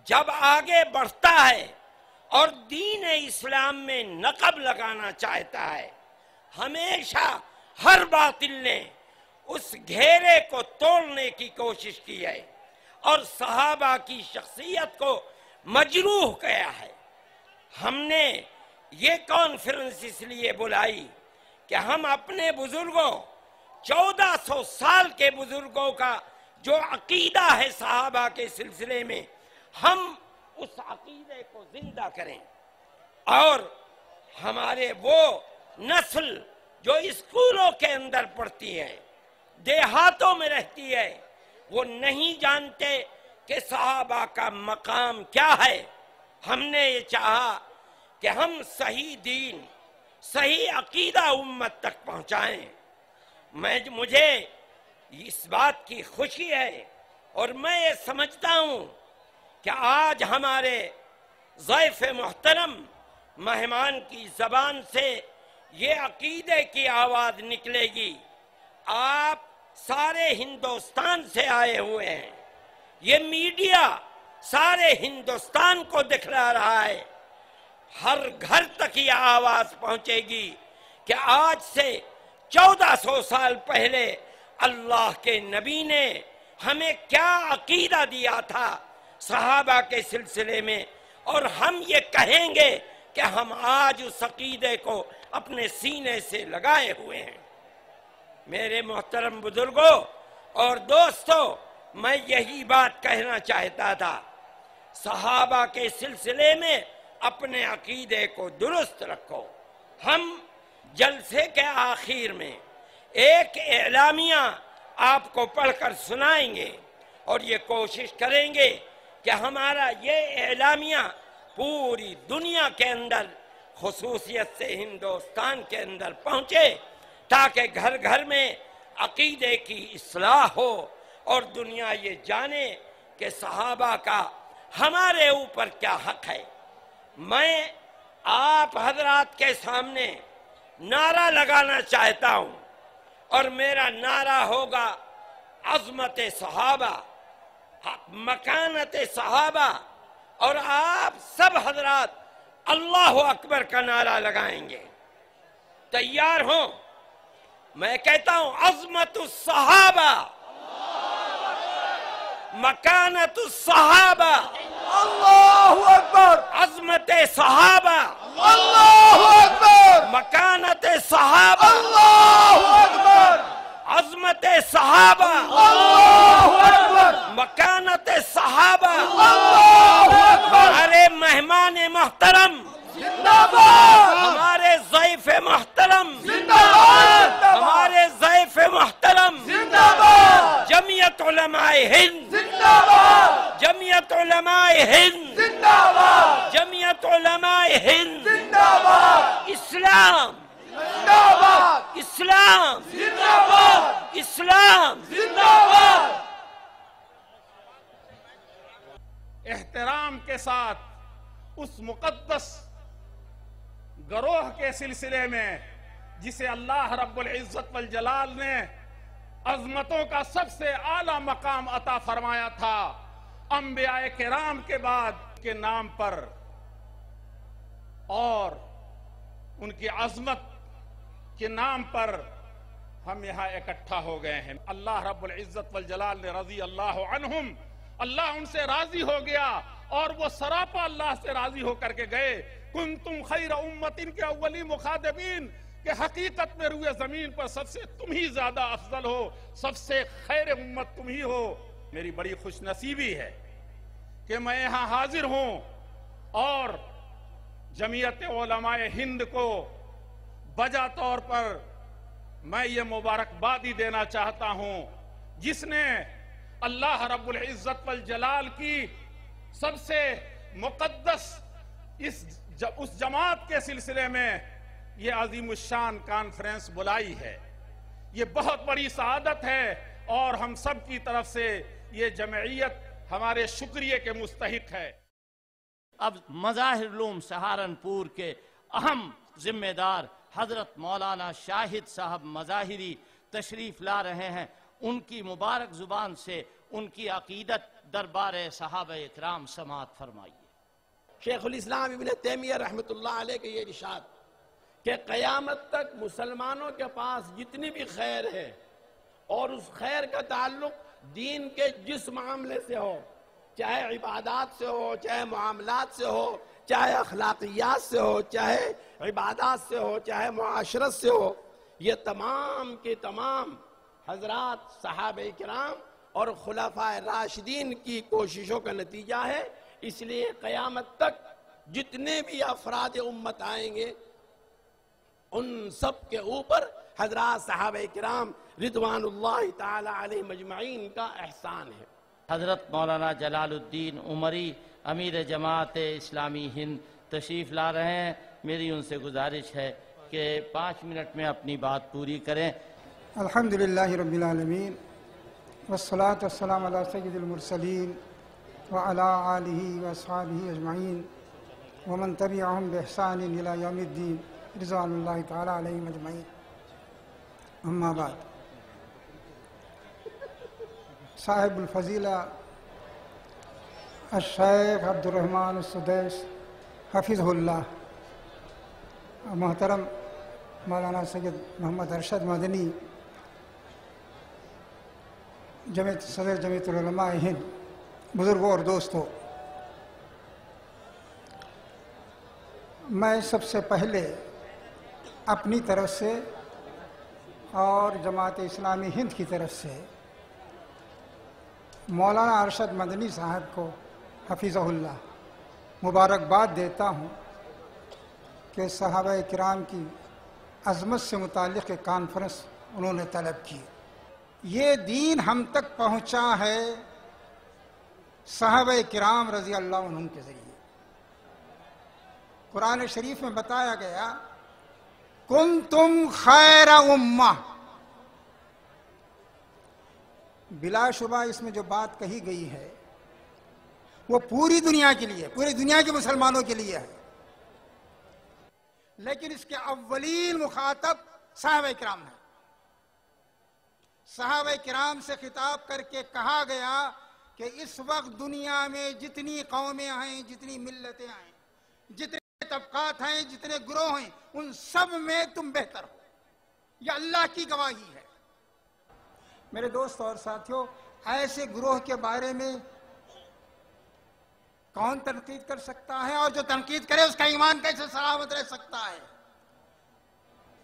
جب آگے بڑھتا ہے اور دین اسلام میں نقب لگانا چاہتا ہے، ہمیشہ ہر باطل نے اس گھیرے کو توڑنے کی کوشش کی ہے اور صحابہ کی شخصیت کو مجروح کیا ہے۔ ہم نے یہ کانفرنس اس لیے بلائی کہ ہم اپنے بزرگوں 1400 سال کے بزرگوں کا جو عقیدہ ہے صحابہ کے سلسلے میں، ہم اس عقیدے کو زندہ کریں، اور ہمارے وہ نسل جو اسکولوں کے اندر پڑھتی ہے، دیہاتوں میں رہتی ہے، وہ نہیں جانتے کہ صحابہ کا مقام کیا ہے۔ ہم نے یہ چاہا کہ ہم صحیح دین، صحیح عقیدہ امت تک پہنچائیں۔ مجھے اس بات کی خوشی ہے اور میں یہ سمجھتا ہوں کہ آج ہمارے ضیف محترم مہمان کی زبان سے یہ عقیدے کی آواز نکلے گی۔ آپ سارے ہندوستان سے آئے ہوئے ہیں، یہ میڈیا سارے ہندوستان کو دکھلا رہا ہے، ہر گھر تک یہ آواز پہنچے گی کہ آج سے 1400 سال پہلے اللہ کے نبی نے ہمیں کیا عقیدہ دیا تھا صحابہ کے سلسلے میں، اور ہم یہ کہیں گے کہ ہم آج اس عقیدے کو اپنے سینے سے لگائے ہوئے ہیں۔ میرے محترم بزرگوں اور دوستوں، میں یہی بات کہنا چاہتا تھا، صحابہ کے سلسلے میں اپنے عقیدے کو درست رکھو۔ ہم جلسے کے آخر میں ایک اعلامیہ آپ کو پڑھ کر سنائیں گے اور یہ کوشش کریں گے کہ ہمارا یہ اعلامیہ پوری دنیا کے اندر، خصوصیت سے ہندوستان کے اندر پہنچے، تاکہ گھر گھر میں عقیدے کی اصلاح ہو اور دنیا یہ جانے کہ صحابہ کا ہمارے اوپر کیا حق ہے۔ میں آپ حضرات کے سامنے نعرہ لگانا چاہتا ہوں، اور میرا نعرہ ہوگا عظمت صحابہ، مکانت صحابہ، اور آپ سب حضرات اللہ اکبر کا نعرہ لگائیں گے۔ تیار ہوں؟ میں کہتا ہوں عظمت الصحابہ، مکانت الصحابہ، اللہ اکبر، عظمت صحابہ، اللہ اکبر، مکانت صحابہ، اللہ اکبر، عظمت صحابہ، اللہ اکبر، مکانت صحابہ۔ اللہ اکبر۔ ہمارے مہمان محترم، زندہ باد، ہمارے ضیف محترم، زندہ باد، ہمارے ضیف محترم، زندہ باد، جمعیت علماء ہند، زندہ باد، جمعیت علماء ہند، زندہ باد، جمعیت علماء ہند، زندہ باد، اسلام، زندہ باد، اسلام، زندہ باد، اسلام۔ زندہ باد۔ احترام کے ساتھ اس مقدس گروہ کے سلسلے میں جسے اللہ رب العزت والجلال نے عظمتوں کا سب سے اعلیٰ مقام عطا فرمایا تھا، انبیاء کرام کے بعد کے نام پر اور ان کی عظمت کے نام پر ہم یہاں اکٹھا ہو گئے ہیں۔ اللہ رب العزت والجلال نے رضی اللہ عنہم، اللہ ان سے راضی ہو گیا اور وہ سراپا اللہ سے راضی ہو کر کے گئے۔ کنتم خیر امت کے اولی مخاطبین، کہ حقیقت میں روئے زمین پر سب سے تم ہی زیادہ افضل ہو، سب سے خیر امت تم ہی ہو۔ میری بڑی خوش نصیبی ہے کہ میں یہاں حاضر ہوں اور جمعیت علماء ہند کو بجا طور پر میں یہ مبارکبادی دینا چاہتا ہوں، جس نے اللہ رب العزت والجلال کی سب سے مقدس اس جماعت کے سلسلے میں یہ عظیم الشان کانفرنس بلائی ہے۔ یہ بہت بڑی سعادت ہے اور ہم سب کی طرف سے یہ جمعیت ہمارے شکریہ کے مستحق ہے۔ اب مظاہر علوم سہارنپور کے اہم ذمہ دار حضرت مولانا شاہد صاحب مظاہری تشریف لا رہے ہیں، ان کی مبارک زبان سے ان کی عقیدت دربار صحابہ اکرام سماعت فرمائیے۔ شیخ الاسلام ابن تیمیہ رحمۃ اللہ علیہ کے یہ ارشاد کہ قیامت تک مسلمانوں کے پاس جتنی بھی خیر ہے اور اس خیر کا تعلق دین کے جس معاملے سے ہو، چاہے عبادات سے ہو، چاہے معاملات سے ہو، چاہے اخلاقیات سے ہو، چاہے عبادات سے ہو، چاہے معاشرت سے ہو، یہ تمام کے تمام حضرات صحابہ کرام اور خلفائے راشدین کی کوششوں کا نتیجہ ہے۔ اس لیے قیامت تک جتنے بھی افراد امت آئیں گے ان سب کے اوپر حضرات صحابہ کرام رضوان اللہ تعالی علیہ مجمعین کا احسان ہے۔ حضرت مولانا جلال الدین عمری امیر جماعت اسلامی ہند تشریف لا رہے ہیں، میری ان سے گزارش ہے کہ 5 منٹ میں اپنی بات پوری کریں۔ الحمدللہ رب العالمین والصلاة والسلام علی سید المرسلین وعلی آلہ واصحابہ اجمعین ومن تبعہم بإحسان الی یوم الدین رضوان اللہ تعالی علیہم اجمعین۔ اما بعد، صاحب الفضیلہ الشیخ عبد الرحمن السدیس حفظہ اللہ، محترم مولانا سید محمد ارشد مدنی صدر جمعیت العلماء ہند، بزرگوں اور دوستوں، میں سب سے پہلے اپنی طرف سے اور جماعت اسلامی ہند کی طرف سے مولانا ارشد مدنی صاحب کو حفظہ اللہ مبارکباد دیتا ہوں کہ صحابہ کرام کی عظمت سے متعلق کانفرنس انہوں نے طلب کی۔ یہ دین ہم تک پہنچا ہے صحابہ کرام رضی اللہ عنہم کے ذریعے۔ قرآن شریف میں بتایا گیا کنتم خیر امہ، بلا شبہ اس میں جو بات کہی گئی ہے وہ پوری دنیا کے لیے، پوری دنیا کے مسلمانوں کے لیے ہے، لیکن اس کے اولین مخاطب صحابہ کرام ہیں۔ صحابہ کرام سے خطاب کر کے کہا گیا کہ اس وقت دنیا میں جتنی قومیں ہیں، جتنی ملتیں ہیں، جتنے طبقات ہیں، جتنے گروہ ہیں، ان سب میں تم بہتر ہو، یہ اللہ کی گواہی ہے۔ میرے دوست اور ساتھیوں، ایسے گروہ کے بارے میں کون تنقید کر سکتا ہے، اور جو تنقید کرے اس کا ایمان کیسے سلامت رہ سکتا ہے؟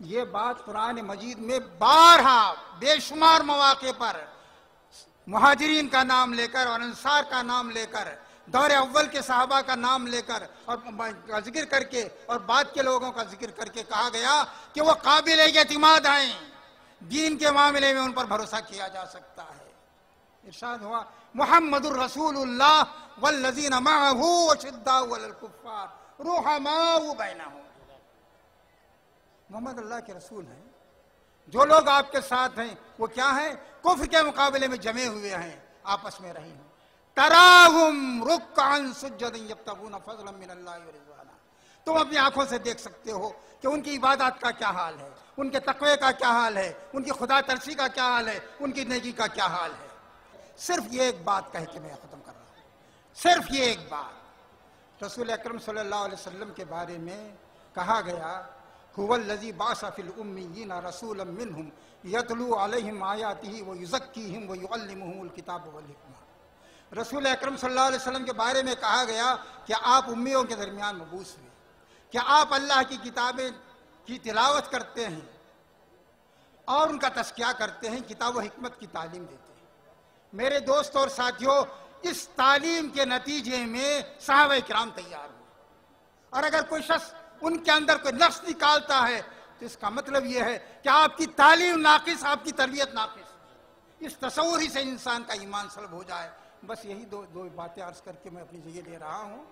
یہ بات قرآن مجید میں بارہا بے شمار مواقع پر مہاجرین کا نام لے کر اور انصار کا نام لے کر، دور اول کے صحابہ کا نام لے کر اور ذکر کر کے اور بعد کے لوگوں کا ذکر کر کے کہا گیا کہ وہ قابل اعتماد ہیں، دین کے معاملے میں ان پر بھروسہ کیا جا سکتا ہے۔ ارشاد ہوا محمد الرسول اللہ والذین معہ اشداء علی الکفار رحماء بینہم۔ محمد اللہ کے رسول ہیں، جو لوگ آپ کے ساتھ ہیں وہ کیا ہیں؟ کفر کے مقابلے میں جمے ہوئے ہیں، آپس میں رہے ہیں، तराहुम रुक्अन सुज्जदन यब्तगून फज़लन मिनल्लाहि व रिज़वाना। तुम अपनी आंखों से देख सकते हो कि उनकी इबादत का क्या हाल है, उनके तक़वे का क्या हाल है, उनकी खुदा तरसी का क्या हाल है, उनकी नेकी का क्या हाल है। सिर्फ ये एक बात कह के मैं ख़त्म कर रहा हूँ, सिर्फ ये एक बात। रसूल अकरम सल्लल्लाहु अलैहि वसल्लम के बारे में कहा गया, हुवल्लज़ी बाअसा फिल उम्मिय्यीना रसूलन मिनहुम यतलू अलैहिम आयातिही व युज़क्कीहिम व युअल्लिमुहुमुल किताब वल हिकमा। रसूल अकरम सल्लल्लाहु अलैहि वसल्लम के बारे में कहा गया कि आप उम्मियों के दरमियान मबूस हुए, कि आप अल्लाह की किताबें की तिलावत करते हैं और उनका तज़किया करते हैं, किताब व हिकमत की तालीम देते हैं। मेरे दोस्त और साथियों, इस तालीम के नतीजे में सहाबा किराम तैयार हुए, और अगर कोई शख्स उनके अंदर कोई नक्स निकालता है तो इसका मतलब यह है कि आपकी तालीम नाकिस, आपकी तरबियत नाकिस। इस तसव्वुर ही से इंसान का ईमान सल्ब हो जाए। बस यही दो बातें अर्ज करके मैं अपनी जगह ले रहा हूँ।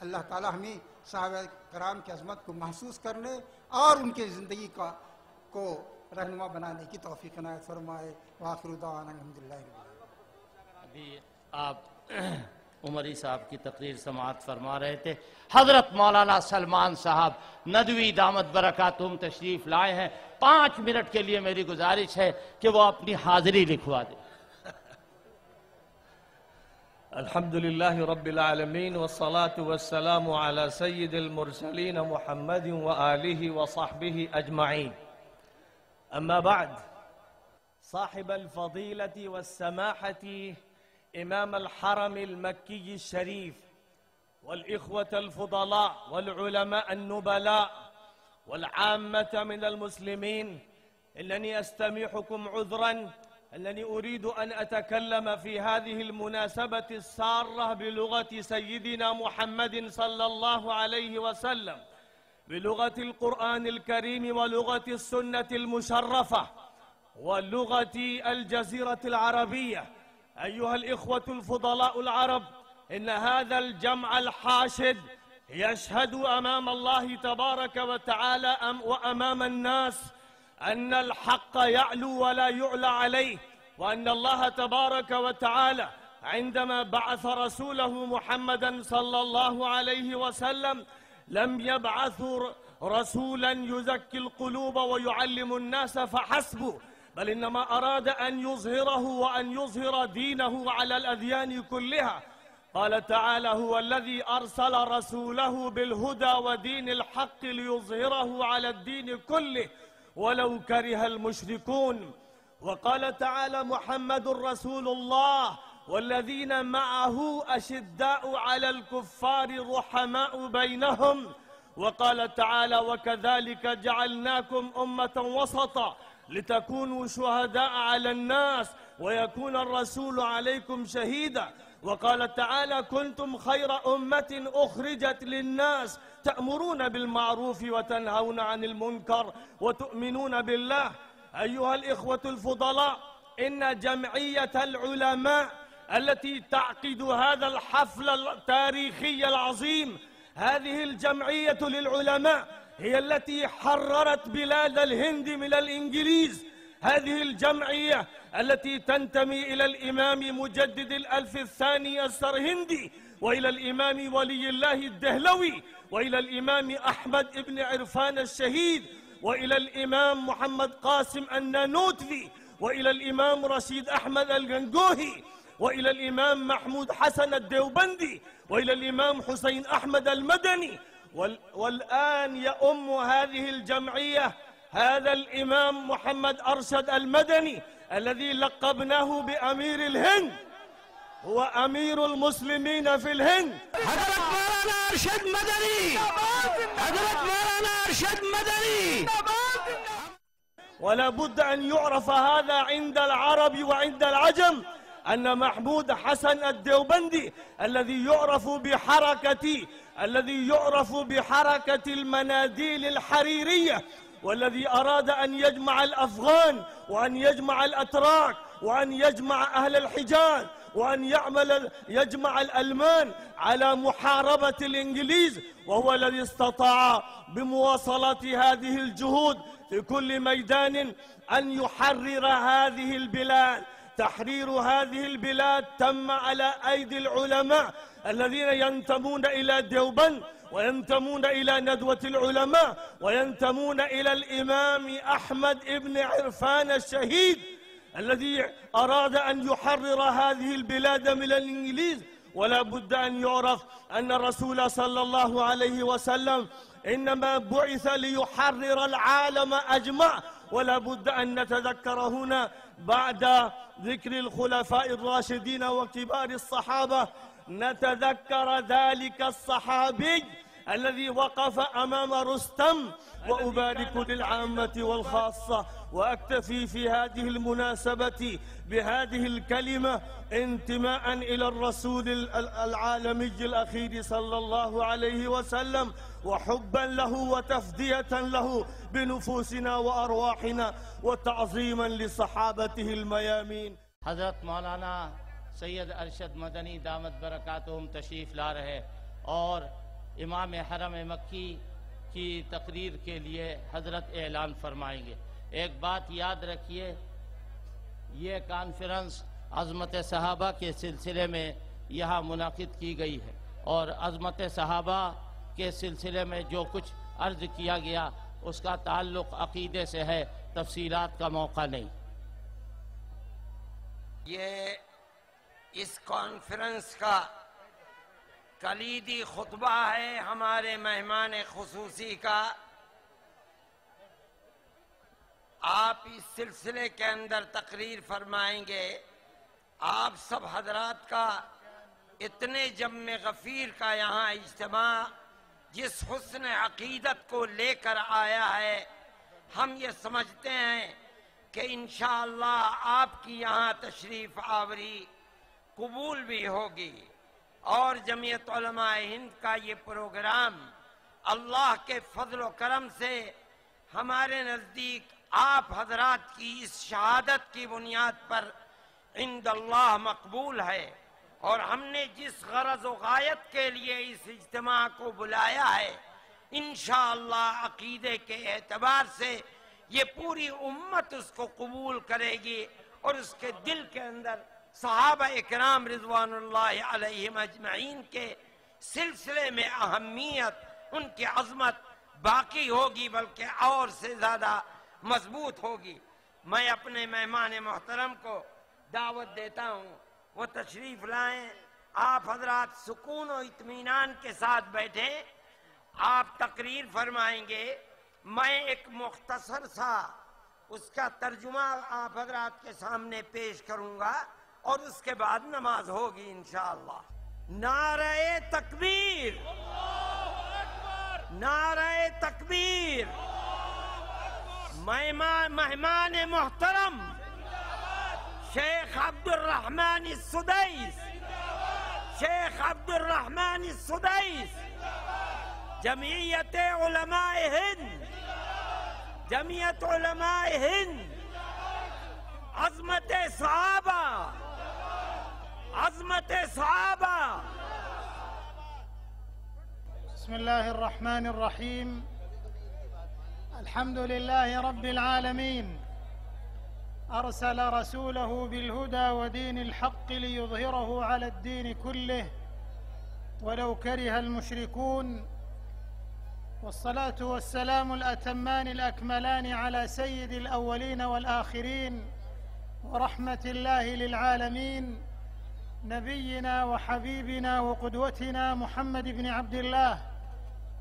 अल्लाह ताला हमें सहाबा किराम की अज़मत को महसूस करने और उनकी ज़िंदगी को रहनुमा बनाने की तौफीक इनायत फरमाए। व आखिरु दावाना अल्हम्दुलिल्लाहि रब्बिल आलमीन। अभी आप उमरी साहब की तकरीर समाअत फरमा रहे थे। हजरत मौलाना सलमान साहब नदवी दामत बरकातुहुम तशरीफ लाए हैं। 5 मिनट के लिए मेरी गुजारिश है कि वो अपनी हाजिरी लिखवा दें। अल्हम्दुलिल्लाहि रब्बिल आलमीन वस्सलातु वस्सलामु अला सय्यिदिल मुरसलीन मुहम्मद व आलिहि व सहबिहि अजमईन। अम्मा बाद, साहिबल फजीलति वस्समाहति इमाम अल-हरम अल-मक्की अल-शरीफ वल-इख्वत अल-फुदला वल-उलमा अन-नुबला वल-आम्मत मिन अल-मुस्लिमीन, इन्ननी अस्तमीहुकुम उज़रन أنني أريد أن أتكلم في هذه المناسبة السارة بلغة سيدنا محمد صلى الله عليه وسلم، بلغة القرآن الكريم ولغة السنة المشرفة ولغة الجزيرة العربية. أيها الإخوة الفضلاء العرب، إن هذا الجمع الحاشد يشهد أمام الله تبارك وتعالى وأمام الناس أن الحق يعلو ولا يعلى عليه، وأن الله تبارك وتعالى عندما بعث رسوله محمدا صلى الله عليه وسلم لم يبعث رسولا يزكي القلوب ويعلم الناس فحسبه، بل إنما أراد أن يظهره وأن يظهر دينه على الأديان كلها. قال تعالى: هو الذي أرسل رسوله بالهدى ودين الحق ليظهره على الدين كله ولو كره المشركون. وقال تعالى: محمد رسول الله والذين معه أشداء على الكفار رحماء بينهم. وقال تعالى: وكذلك جعلناكم أمة وسطا لتكونوا شهداء على الناس ويكون الرسول عليكم شهيدا. وقال تعالى: كنتم خير أمة أخرجت للناس تأمرون بالمعروف وتنهون عن المنكر وتؤمنون بالله. أيها الإخوة الفضلاء، إن جمعية العلماء التي تعقد هذا الحفل التاريخي العظيم، هذه الجمعية للعلماء هي التي حررت بلاد الهند من الإنجليز. هذه الجمعية التي تنتمي إلى الإمام مجدد الألف الثاني السرهندي، وإلى الإمام ولي الله الدهلوي، وإلى الإمام أحمد بن عرفان الشهيد، وإلى الإمام محمد قاسم النانوتفي، وإلى الإمام رشيد أحمد الغنغوهي، وإلى الإمام محمود حسن الديوبندي، وإلى الإمام حسين أحمد المدني. والآن يؤم هذه الجمعية هذا الإمام محمد أرشد المدني الذي لقبناه بأمير الهند، هو أمير المسلمين في الهند. حضرت مولانا أرشد مدني، حضرت مولانا أرشد مدني. ولا بد أن يعرف هذا عند العرب وعند العجم، أن محمود حسن الديوبندي الذي يعرف بحركة المناديل الحريرية، والذي أراد أن يجمع الأفغان وأن يجمع الأتراك وأن يجمع أهل الحجاز وأن يجمع الألمان على محاربة الإنجليز، وهو الذي استطاع بمواصلة هذه الجهود في كل ميدان أن يحرر هذه البلاد. تحرير هذه البلاد تم على أيدي العلماء الذين ينتمون إلى ديوبند وينتمون إلى ندوة العلماء وينتمون إلى الإمام أحمد بن عرفان الشهيد الذي أراد أن يحرر هذه البلاد من الإنجليز. ولا بد أن يعرف أن الرسول صلى الله عليه وسلم إنما بعث ليحرر العالم أجمع. ولا بد أن نتذكر هنا بعد ذكر الخلفاء الراشدين وكبار الصحابة نتذكر ذلك الصحابي الذي وقف أمام رستم. وأبارك للعامة والخاصة وأكتفي في هذه المناسبة بهذه الكلمة انتماء إلى الرسول العالمي الأخير صلى الله عليه وسلم وحبا له وتفدية له بنفوسنا وأرواحنا وتعظيما لصحابته الميامين. حضرت مولانا سید ارشد مدنی دامت برکاتہم تشریف لا رہے اور امام حرم مکی کی تقریر کے لیے حضرت اعلان فرمائیں گے. ایک بات یاد رکھیے، یہ کانفرنس عظمت صحابہ کے سلسلے میں یہاں منعقد کی گئی ہے اور عظمت صحابہ کے سلسلے میں جو کچھ عرض کیا گیا اس کا تعلق عقیدے سے ہے، تفصیلات کا موقع نہیں. یہ اس کانفرنس کا کلیدی خطبہ ہے ہمارے مہمان خصوصی کا. آپ اس سلسلے کے اندر تقریر فرمائیں گے. آپ سب حضرات کا اتنے جم غفیر کا یہاں اجتماع جس حسن عقیدت کو لے کر آیا ہے، ہم یہ سمجھتے ہیں کہ انشاءاللہ آپ کی یہاں تشریف آوری قبول بھی ہوگی. اور جمعیت علماء ہند کا یہ پروگرام اللہ کے فضل و کرم سے ہمارے نزدیک آپ حضرات کی اس شہادت کی بنیاد پر عند اللہ مقبول ہے. اور ہم نے جس غرض و غایت کے لیے اس اجتماع کو بلایا ہے انشاءاللہ عقیدے کے اعتبار سے یہ پوری امت اس کو قبول کرے گی اور اس کے دل کے اندر صحابہ اکرام رضوان اللہ علیہم اجمعین کے سلسلے میں اہمیت، ان کی عظمت باقی ہوگی بلکہ اور سے زیادہ مضبوط ہوگی. میں اپنے مہمان محترم کو دعوت دیتا ہوں وہ تشریف لائیں. آپ حضرات سکون و اطمینان کے ساتھ بیٹھیں. آپ تقریر فرمائیں گے. میں ایک مختصر سا اس کا ترجمہ آپ حضرات کے سامنے پیش کروں گا اور اس کے بعد نماز ہوگی انشاءاللہ. نعرہ تکبیر، نعرہ تکبیر. مہمان محترم شیخ عبد الرحمن السدیس، شیخ عبد الرحمن السدیس، جمعیت علماء ہند، جمعیت علماء ہند، عظمت صحابہ، عظمت صحابہ. بسم الله الرحمن الرحيم. الحمد لله رب العالمين، أرسل رسوله بالهدى ودين الحق ليظهره على الدين كله ولو كره المشركون. والصلاة والسلام الأتمان الأكملان على سيد الأولين والآخرين ورحمة الله للعالمين نبينا وحبيبنا وقدوتنا محمد بن عبد الله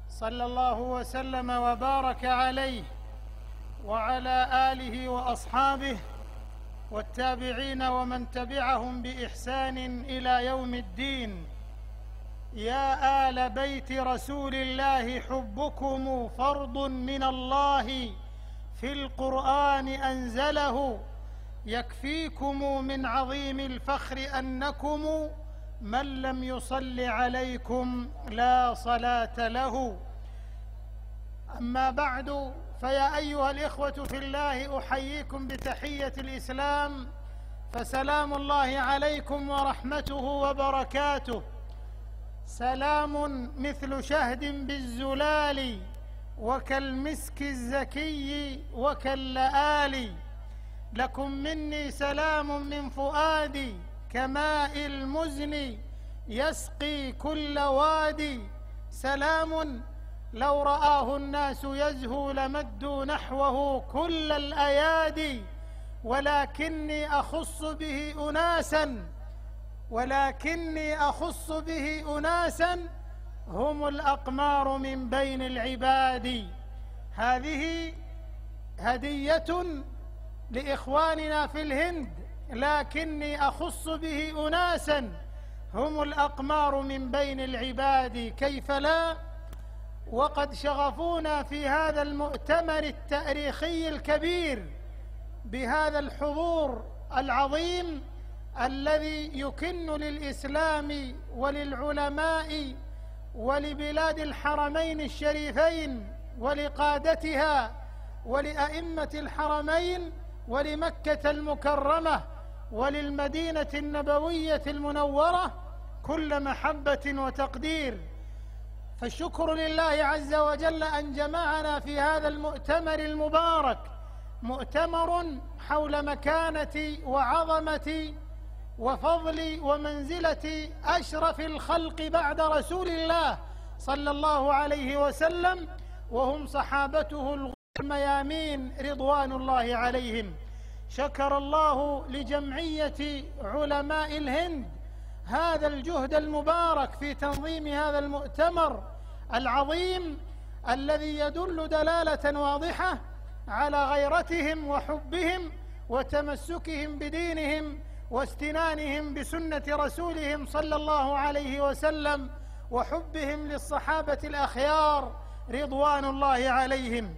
صلى الله وسلم وبارك عليه وعلى آله وأصحابه والتابعين ومن تبعهم بإحسان إلى يوم الدين. يا آل بيت رسول الله حبكم فرض من الله في القرآن أنزله، يكفيكم من عظيم الفخر أنكم من لم يصل عليكم لا صلاة له. أما بعد، فيا أيها الإخوة في الله، أحييكم بتحية الإسلام، فسلام الله عليكم ورحمته وبركاته. سلام مثل شهد بالزلال وكالمسك الزكي وكاللآل، لكم مني سلام من فؤادي كماء المزن يسقي كل وادي. سلام لو رآه الناس يزهو لمدوا نحوه كل الأيادي. ولكني أخص به أناسا هم الأقمار من بين العباد. هذه هدية لإخواننا في الهند، لكني أخص به أناسا هم الأقمار من بين العباد. كيف لا؟ وقد شغفونا في هذا المؤتمر التاريخي الكبير بهذا الحضور العظيم الذي يكن للإسلام وللعلماء ولبلاد الحرمين الشريفين ولقادتها ولأئمة الحرمين ولمكة المكرمة وللمدينة النبوية المنورة كل محبة وتقدير. فالشكر لله عز وجل أن جمعنا في هذا المؤتمر المبارك، مؤتمر حول مكانة وعظمة وفضل ومنزلة أشرف الخلق بعد رسول الله صلى الله عليه وسلم، وهم صحابته الغر الميامين رضوان الله عليهم. شكر الله لجمعية علماء الهند هذا الجهد المبارك في تنظيم هذا المؤتمر العظيم الذي يدل دلالة واضحة على غيرتهم وحبهم وتمسكهم بدينهم واستنانهم بسنة رسولهم صلى الله عليه وسلم وحبهم للصحابة الأخيار رضوان الله عليهم.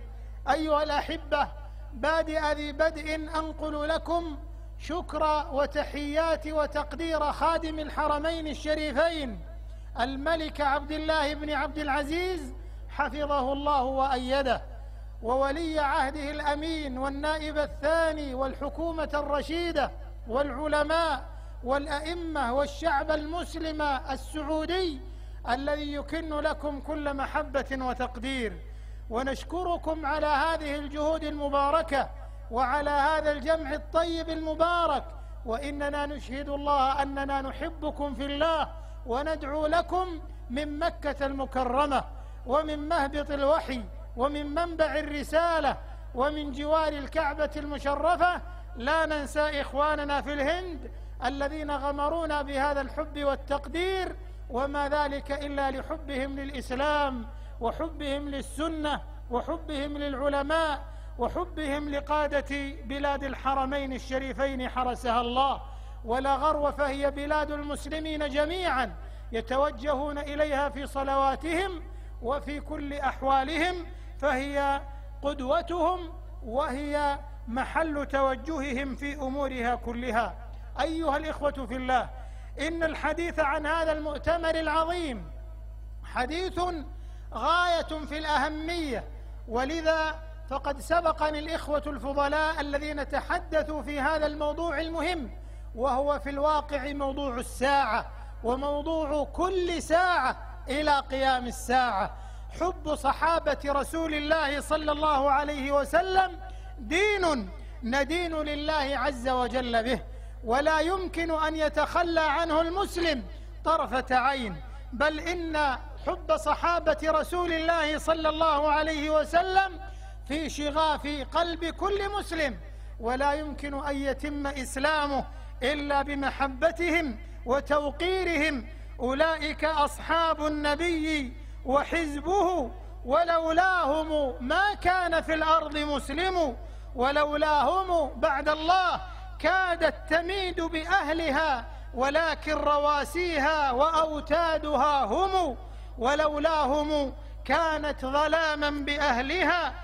أيها الأحبة، بادئ ذي بدء أنقل لكم شكر وتحيات وتقدير خادم الحرمين الشريفين الملك عبد الله بن عبد العزيز حفظه الله وأيده، وولي عهده الأمين والنائب الثاني والحكومة الرشيدة والعلماء والأئمة والشعب المسلم السعودي الذي يكن لكم كل محبة وتقدير. ونشكركم على هذه الجهود المباركة وعلى هذا الجمع الطيب المبارك، وإننا نشهد الله أننا نحبكم في الله وندعو لكم من مكة المكرمة ومن مهبط الوحي ومن منبع الرسالة ومن جوار الكعبة المشرفة. لا ننسى إخواننا في الهند الذين غمرونا بهذا الحب والتقدير، وما ذلك إلا لحبهم للإسلام وحبهم للسنة وحبهم للعلماء وحبهم لقادة بلاد الحرمين الشريفين حرسها الله. ولا غرو فهي بلاد المسلمين جميعا يتوجهون إليها في صلواتهم وفي كل أحوالهم، فهي قدوتهم وهي محل توجههم في أمورها كلها. أيها الإخوة في الله، إن الحديث عن هذا المؤتمر العظيم حديث غاية في الأهمية، ولذا فقد سبقني الإخوة الفضلاء الذين تحدثوا في هذا الموضوع المهم، وهو في الواقع موضوع الساعة وموضوع كل ساعة إلى قيام الساعة. حب صحابة رسول الله صلى الله عليه وسلم دين ندين لله عز وجل به، ولا يمكن أن يتخلى عنه المسلم طرفة عين، بل إن حب صحابة رسول الله صلى الله عليه وسلم في شغاف قلب كل مسلم، ولا يمكن أن يتم إسلامه إلا بمحبتهم وتوقيرهم. أولئك أصحاب النبي وحزبه، ولولاهم ما كان في الأرض مسلم، ولولاهم بعد الله كادت تميد بأهلها، ولكن رواسيها وأوتادها هم، ولولاهم كانت ظلاما بأهلها،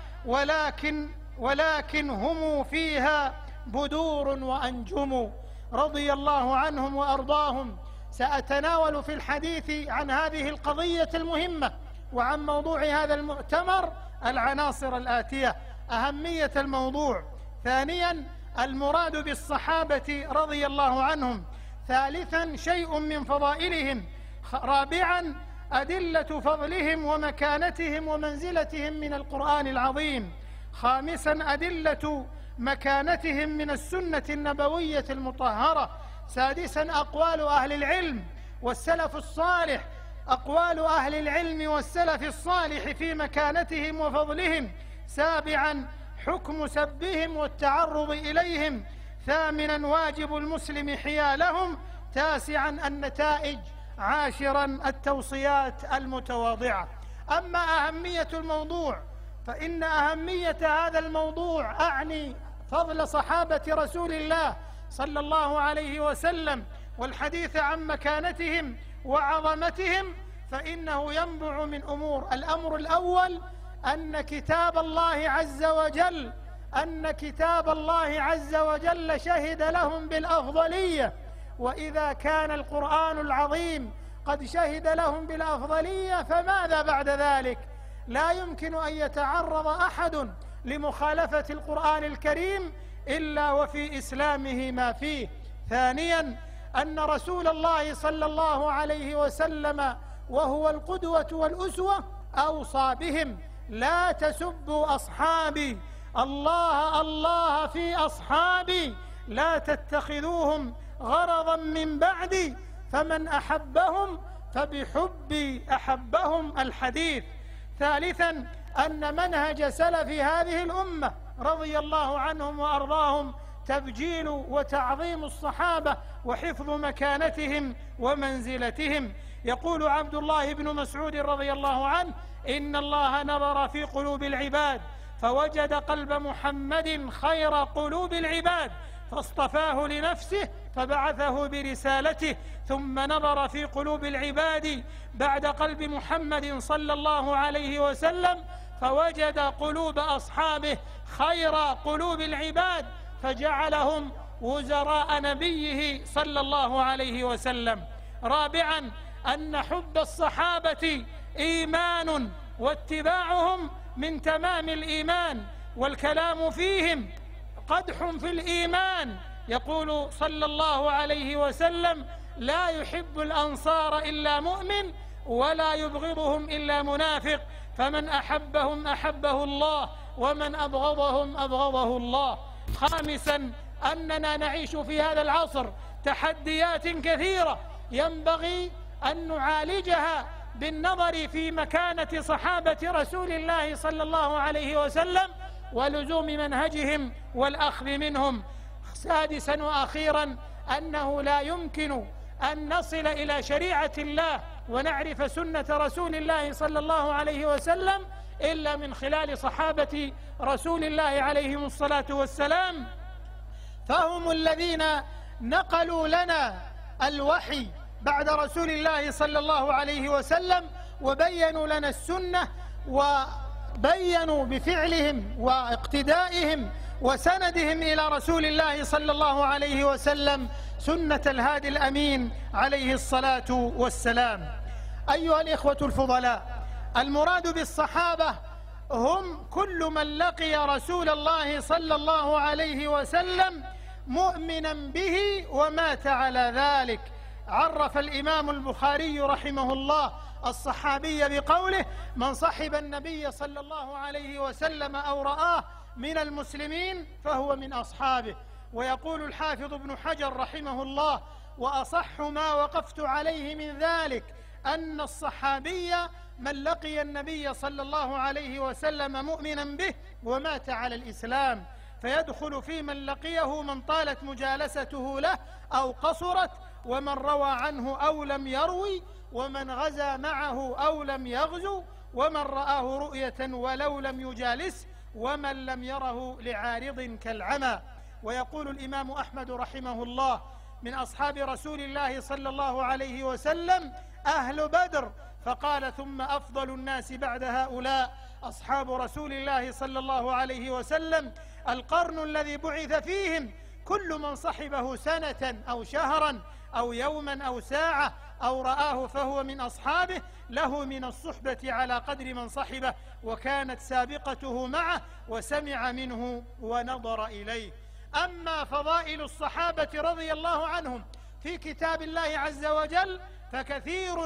ولكن هم فيها بدور وأنجم. رضي الله عنهم وأرضاهم. سأتناول في الحديث عن هذه القضية المهمة وعن موضوع هذا المؤتمر العناصر الآتية: أهمية الموضوع، ثانيا المراد بالصحابة رضي الله عنهم، ثالثا شيء من فضائلهم، رابعا أدلة فضلهم ومكانتهم ومنزلتهم من القرآن العظيم، خامسا أدلة مكانتهم من السنة النبوية المطهرة. سادسا أقوال أهل العلم والسلف الصالح، أقوال أهل العلم والسلف الصالح في مكانتهم وفضلهم. سابعا حكم سبهم والتعرض إليهم. ثامنا واجب المسلم حيالهم. تاسعا النتائج. عاشرا التوصيات المتواضعة. أما أهمية الموضوع فإن أهمية هذا الموضوع أعني فضل صحابة رسول الله صلى الله عليه وسلم والحديث عن مكانتهم وعظمتهم، فإنه ينبع من أمور. الأمر الأول أن كتاب الله عز وجل شهد لهم بالأفضلية. وإذا كان القرآن العظيم قد شهد لهم بالأفضلية فماذا بعد ذلك؟ لا يمكن أن يتعرض أحد لمخالفة القرآن الكريم إلا وفي إسلامه ما فيه. ثانيا أن رسول الله صلى الله عليه وسلم وهو القدوة والأسوة أوصى بهم: لا تسبوا أصحابي، الله في أصحابي، لا تتخذوهم غرضا من بعدي، فمن أحبهم فبحبي أحبهم. الحديث. ثالثا أن منهج سلف هذه الأمة رضي الله عنهم وأرضاهم تبجيل وتعظيم الصحابة وحفظ مكانتهم ومنزلتهم. يقول عبد الله بن مسعود رضي الله عنه: إن الله نظر في قلوب العباد فوجد قلب محمد خير قلوب العباد فاصطفاه لنفسه فبعثه برسالته، ثم نظر في قلوب العباد بعد قلب محمد صلى الله عليه وسلم فوجد قلوب أصحابه خير قلوب العباد فجعلهم وزراء نبيه صلى الله عليه وسلم. رابعا أن حب الصحابة إيمان واتباعهم من تمام الإيمان، والكلام فيهم قدح في الإيمان. يقول صلى الله عليه وسلم: لا يحب الأنصار إلا مؤمن ولا يبغضهم إلا منافق، فمن أحبهم أحبه الله ومن أبغضهم أبغضه الله. خامسا أننا نعيش في هذا العصر تحديات كثيرة ينبغي أن نعالجها بالنظر في مكانة صحابة رسول الله صلى الله عليه وسلم ولزوم منهجهم والأخذ منهم. سادسا وأخيرا أنه لا يمكن أن نصل إلى شريعة الله ونعرف سنة رسول الله صلى الله عليه وسلم إلا من خلال صحابة رسول الله عليهم الصلاة والسلام، فهم الذين نقلوا لنا الوحي بعد رسول الله صلى الله عليه وسلم وبينوا لنا السنة وبينوا بفعلهم واقتدائهم وسندهم إلى رسول الله صلى الله عليه وسلم سنة الهادي الأمين عليه الصلاة والسلام. أيها الإخوة الفضلاء، المراد بالصحابة هم كل من لقي رسول الله صلى الله عليه وسلم مؤمنا به ومات على ذلك. عرف الإمام البخاري رحمه الله الصحابي بقوله: من صحب النبي صلى الله عليه وسلم أو رآه من المسلمين فهو من أصحابه. ويقول الحافظ ابن حجر رحمه الله: وأصح ما وقفت عليه من ذلك أن الصحابي من لقي النبي صلى الله عليه وسلم مؤمنا به ومات على الإسلام، فيدخل في من لقيه من طالت مجالسته له أو قصرت، ومن روى عنه أو لم يروي، ومن غزا معه أو لم يغزو، ومن رآه رؤية ولو لم يجالس، ومن لم يره لعارض كالعمى. ويقول الإمام أحمد رحمه الله: من أصحاب رسول الله صلى الله عليه وسلم أهل بدر، فقال: ثم أفضل الناس بعد هؤلاء أصحاب رسول الله صلى الله عليه وسلم، القرن الذي بعث فيهم كل من صحبه سنة أو شهرا أو يوما أو ساعة أو رآه فهو من أصحابه، له من الصحبة على قدر من صحبه، وكانت سابقته معه وسمع منه ونظر إليه. أما فضائل الصحابة رضي الله عنهم في كتاب الله عز وجل فكثير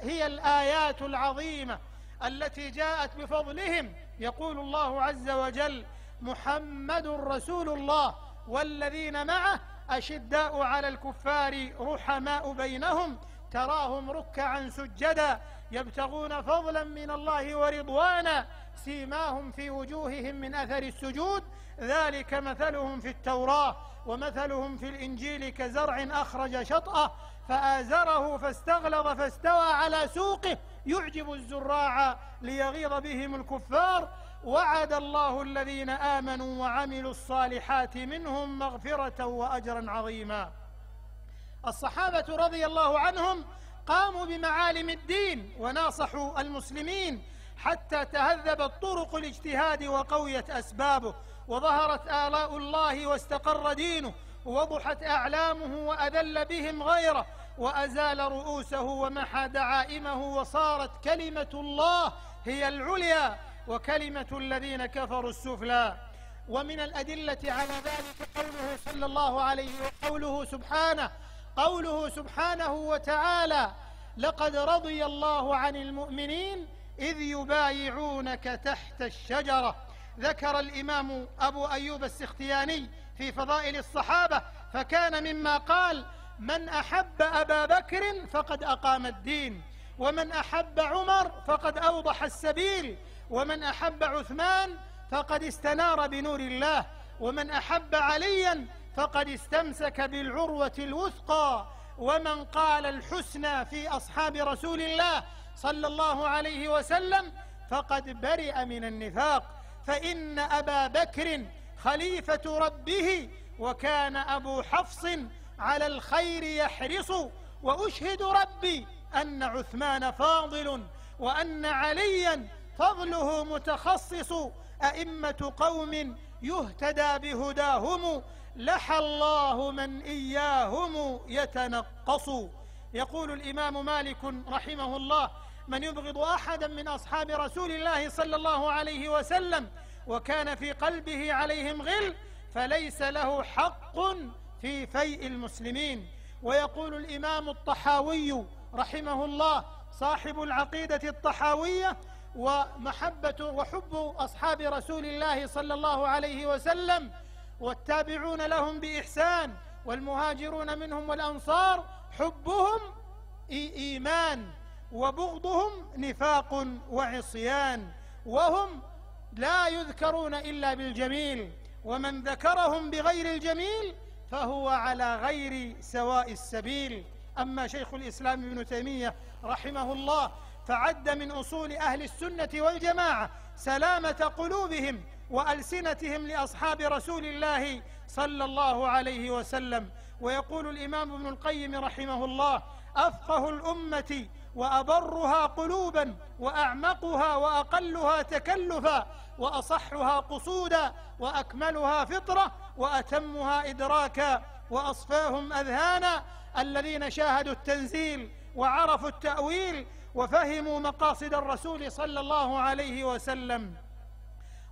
هي الآيات العظيمة التي جاءت بفضلهم. يقول الله عز وجل: محمد رسول الله والذين معه أشداء على الكفار رحماء بينهم تراهم ركعا سجدا يبتغون فضلا من الله ورضوانا سيماهم في وجوههم من أثر السجود ذلك مثلهم في التوراة ومثلهم في الإنجيل كزرع أخرج شطأه فآزره فاستغلظ فاستوى على سوقه يعجب الزراع ليغيظ بهم الكفار وعد الله الذين آمنوا وعملوا الصالحات منهم مغفرة وأجرا عظيما. الصحابة رضي الله عنهم قاموا بمعالم الدين وناصحوا المسلمين حتى تهذبت طرق الاجتهاد وقويت أسبابه وظهرت آلاء الله واستقر دينه ووضحت أعلامه وأذل بهم غيره وأزال رؤوسه ومحى دعائمه وصارت كلمة الله هي العليا وكلمة الذين كفروا السفلى. ومن الأدلة على ذلك قوله صلى الله عليه وسلم قوله سبحانه وتعالى لقد رضي الله عن المؤمنين إذ يبايعونك تحت الشجرة. ذكر الإمام أبو أيوب السختياني في فضائل الصحابة فكان مما قال من أحب أبا بكر فقد أقام الدين ومن أحب عمر فقد أوضح السبيل ومن أحب عثمان فقد استنار بنور الله ومن أحب عليا فقد استمسك بالعروة الوثقى ومن قال الحسنى في أصحاب رسول الله صلى الله عليه وسلم فقد برئ من النفاق فإن أبا بكر خليفة ربه وكان أبو حفص على الخير يحرص وأشهد ربي أن عثمان فاضل وأن عليا فضله متخصص أئمة قوم يهتدى بهداهم لحى الله من إياهم يتنقص. يقول الإمام مالك رحمه الله من يبغض أحدا من أصحاب رسول الله صلى الله عليه وسلم وكان في قلبه عليهم غل فليس له حق في فيء المسلمين. ويقول الإمام الطحاوي رحمه الله صاحب العقيدة الطحاوية وحب أصحاب رسول الله صلى الله عليه وسلم والتابعون لهم بإحسان والمهاجرون منهم والأنصار حبهم إيمان وبغضهم نفاق وعصيان وهم لا يذكرون إلا بالجميل ومن ذكرهم بغير الجميل فهو على غير سواء السبيل. أما شيخ الإسلام ابن تيمية رحمه الله فعد من أصول أهل السنة والجماعة سلامة قلوبهم وألسنتهم لأصحاب رسول الله صلى الله عليه وسلم. ويقول الإمام ابن القيم رحمه الله أفقه الأمة وأبرها قلوبا وأعمقها وأقلها تكلفا وأصحها قصودا وأكملها فطرة وأتمها إدراكا وأصفاهم أذهانا الذين شاهدوا التنزيل وعرفوا التأويل وفهموا مقاصد الرسول صلى الله عليه وسلم.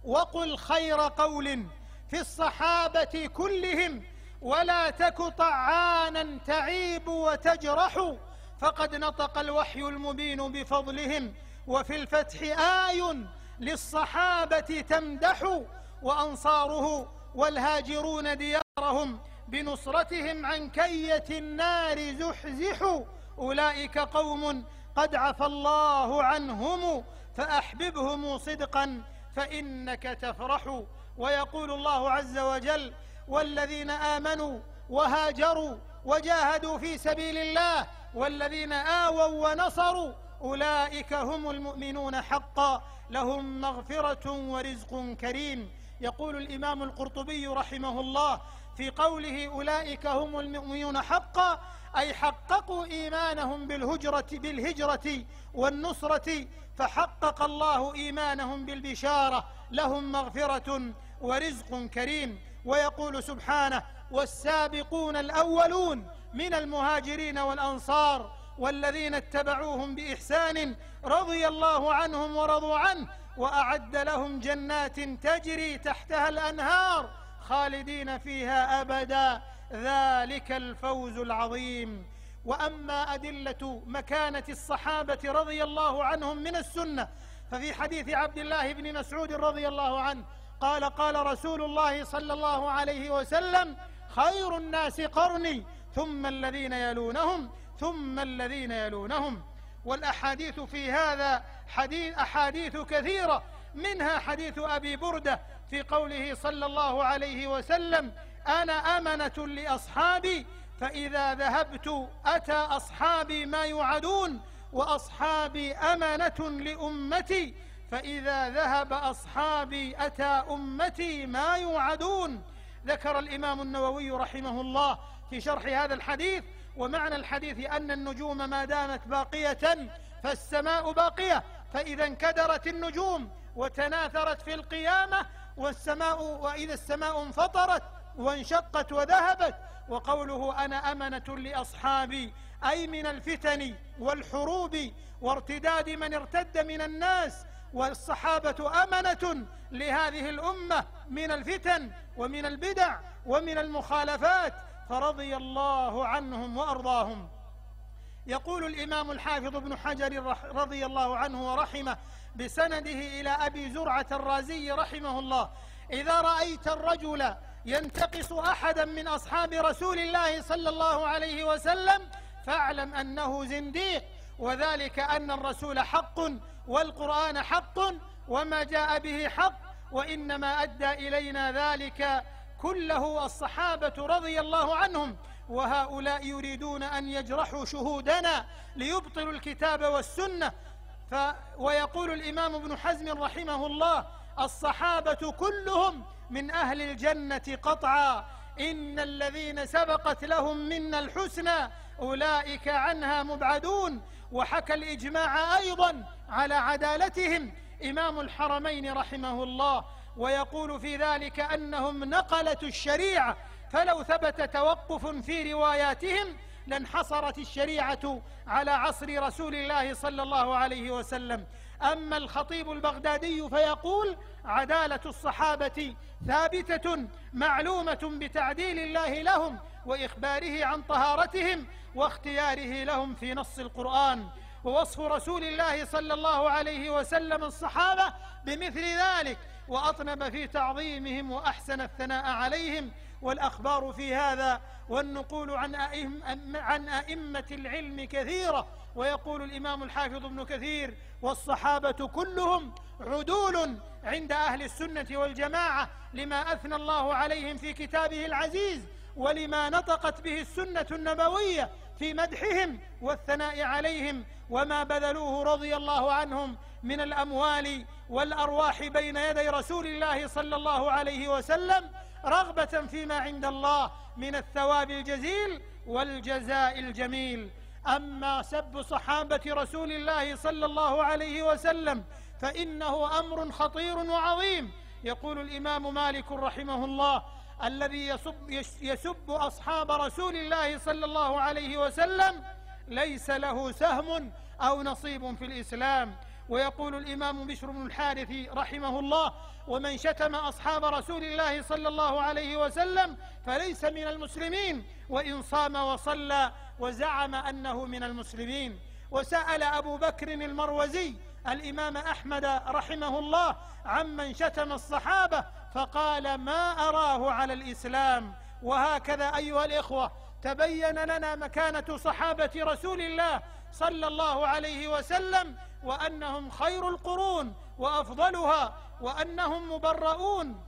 وقل خير قول في الصحابة كلهم ولا تك طعانا تعيب وتجرح فقد نطق الوحي المبين بفضلهم وفي الفتح آي للصحابة تمدح وأنصاره والهاجرون ديارهم بنصرتهم عن كية النار زحزحوا أولئك قوم قد عفى الله عنهم فأحببهم صدقا فإنك تفرح. ويقول الله عز وجل والذين آمنوا وهاجروا وجاهدوا في سبيل الله والذين آووا ونصروا أولئك هم المؤمنون حقا لهم مغفرة ورزق كريم. يقول الإمام القرطبي رحمه الله في قوله أولئك هم المؤمنون حقا أي حققوا إيمانهم بالهجرة والنصرة فحقق الله إيمانهم بالبشارة لهم مغفرة ورزق كريم. ويقول سبحانه والسابقون الأولون من المهاجرين والأنصار والذين اتبعوهم بإحسان رضي الله عنهم ورضوا عنه وأعد لهم جنات تجري تحتها الأنهار خالدين فيها أبدا ذلك الفوز العظيم. وأما أدلة مكانة الصحابة رضي الله عنهم من السنة ففي حديث عبد الله بن مسعود رضي الله عنه قال رسول الله صلى الله عليه وسلم: خير الناس قرني ثم الذين يلونهم ثم الذين يلونهم. والأحاديث في هذا أحاديث كثيرة، منها حديث أبي بردة في قوله صلى الله عليه وسلم: أنا أمنة لأصحابي فإذا ذهبت أتى أصحابي ما يوعدون، وأصحابي أمنة لأمتي فإذا ذهب أصحابي أتى أمتي ما يوعدون. ذكر الإمام النووي رحمه الله في شرح هذا الحديث: ومعنى الحديث أن النجوم ما دامت باقية فالسماء باقية، فإذا انكدرت النجوم وتناثرت في القيامة وإذا السماء انفطرت وانشقت وذهبت. وقوله أنا أمنة لأصحابي أي من الفتن والحروب وارتداد من ارتد من الناس، والصحابة أمنة لهذه الأمة من الفتن ومن البدع ومن المخالفات، فرضي الله عنهم وأرضاهم. يقول الإمام الحافظ ابن حجر رضي الله عنه ورحمه بسنده إلى أبي زرعة الرازي رحمه الله: إذا رأيت الرجل ينتقص أحدا من أصحاب رسول الله صلى الله عليه وسلم فاعلم أنه زنديق، وذلك أن الرسول حق والقرآن حق وما جاء به حق، وإنما أدى إلينا ذلك كله الصحابة رضي الله عنهم، وهؤلاء يريدون أن يجرحوا شهودنا ليبطلوا الكتاب والسنة. ويقول الإمام ابن حزم رحمه الله: الصحابة كلهم من أهل الجنة قطعا، إن الذين سبقت لهم منا الحسنى أولئك عنها مبعدون. وحكى الإجماع أيضا على عدالتهم إمام الحرمين رحمه الله، ويقول في ذلك أنهم نقلة الشريعة، فلو ثبت توقف في رواياتهم لانحصرت الشريعة على عصر رسول الله صلى الله عليه وسلم. أما الخطيب البغدادي فيقول: عدالة الصحابة ثابتة معلومة بتعديل الله لهم وإخباره عن طهارتهم واختياره لهم في نص القرآن. ووصف رسول الله صلى الله عليه وسلم الصحابة بمثل ذلك، وأطنب في تعظيمهم وأحسن الثناء عليهم. والأخبار في هذا والنقول عن أئمة العلم كثيرة. ويقول الإمام الحافظ ابن كثير: والصحابة كلهم عدول عند أهل السنة والجماعة، لما أثنى الله عليهم في كتابه العزيز، ولما نطقت به السنة النبوية في مدحهم والثناء عليهم، وما بذلوه رضي الله عنهم من الأموال والأرواح بين يدي رسول الله صلى الله عليه وسلم، رغبة فيما عند الله من الثواب الجزيل والجزاء الجميل. أما سب صحابة رسول الله صلى الله عليه وسلم فإنه أمر خطير وعظيم. يقول الإمام مالك رحمه الله: الذي يسب أصحاب رسول الله صلى الله عليه وسلم ليس له سهم أو نصيب في الإسلام. ويقول الإمام بشر بن الحارث رحمه الله: ومن شتم أصحاب رسول الله صلى الله عليه وسلم فليس من المسلمين وإن صام وصلى وزعم أنه من المسلمين. وسأل أبو بكر المروزي الإمام أحمد رحمه الله عمن شتم الصحابة فقال: ما أراه على الإسلام. وهكذا أيها الإخوة تبين لنا مكانة صحابة رسول الله صلى الله عليه وسلم، وأنهم خير القرون وأفضلها، وأنهم مبرؤون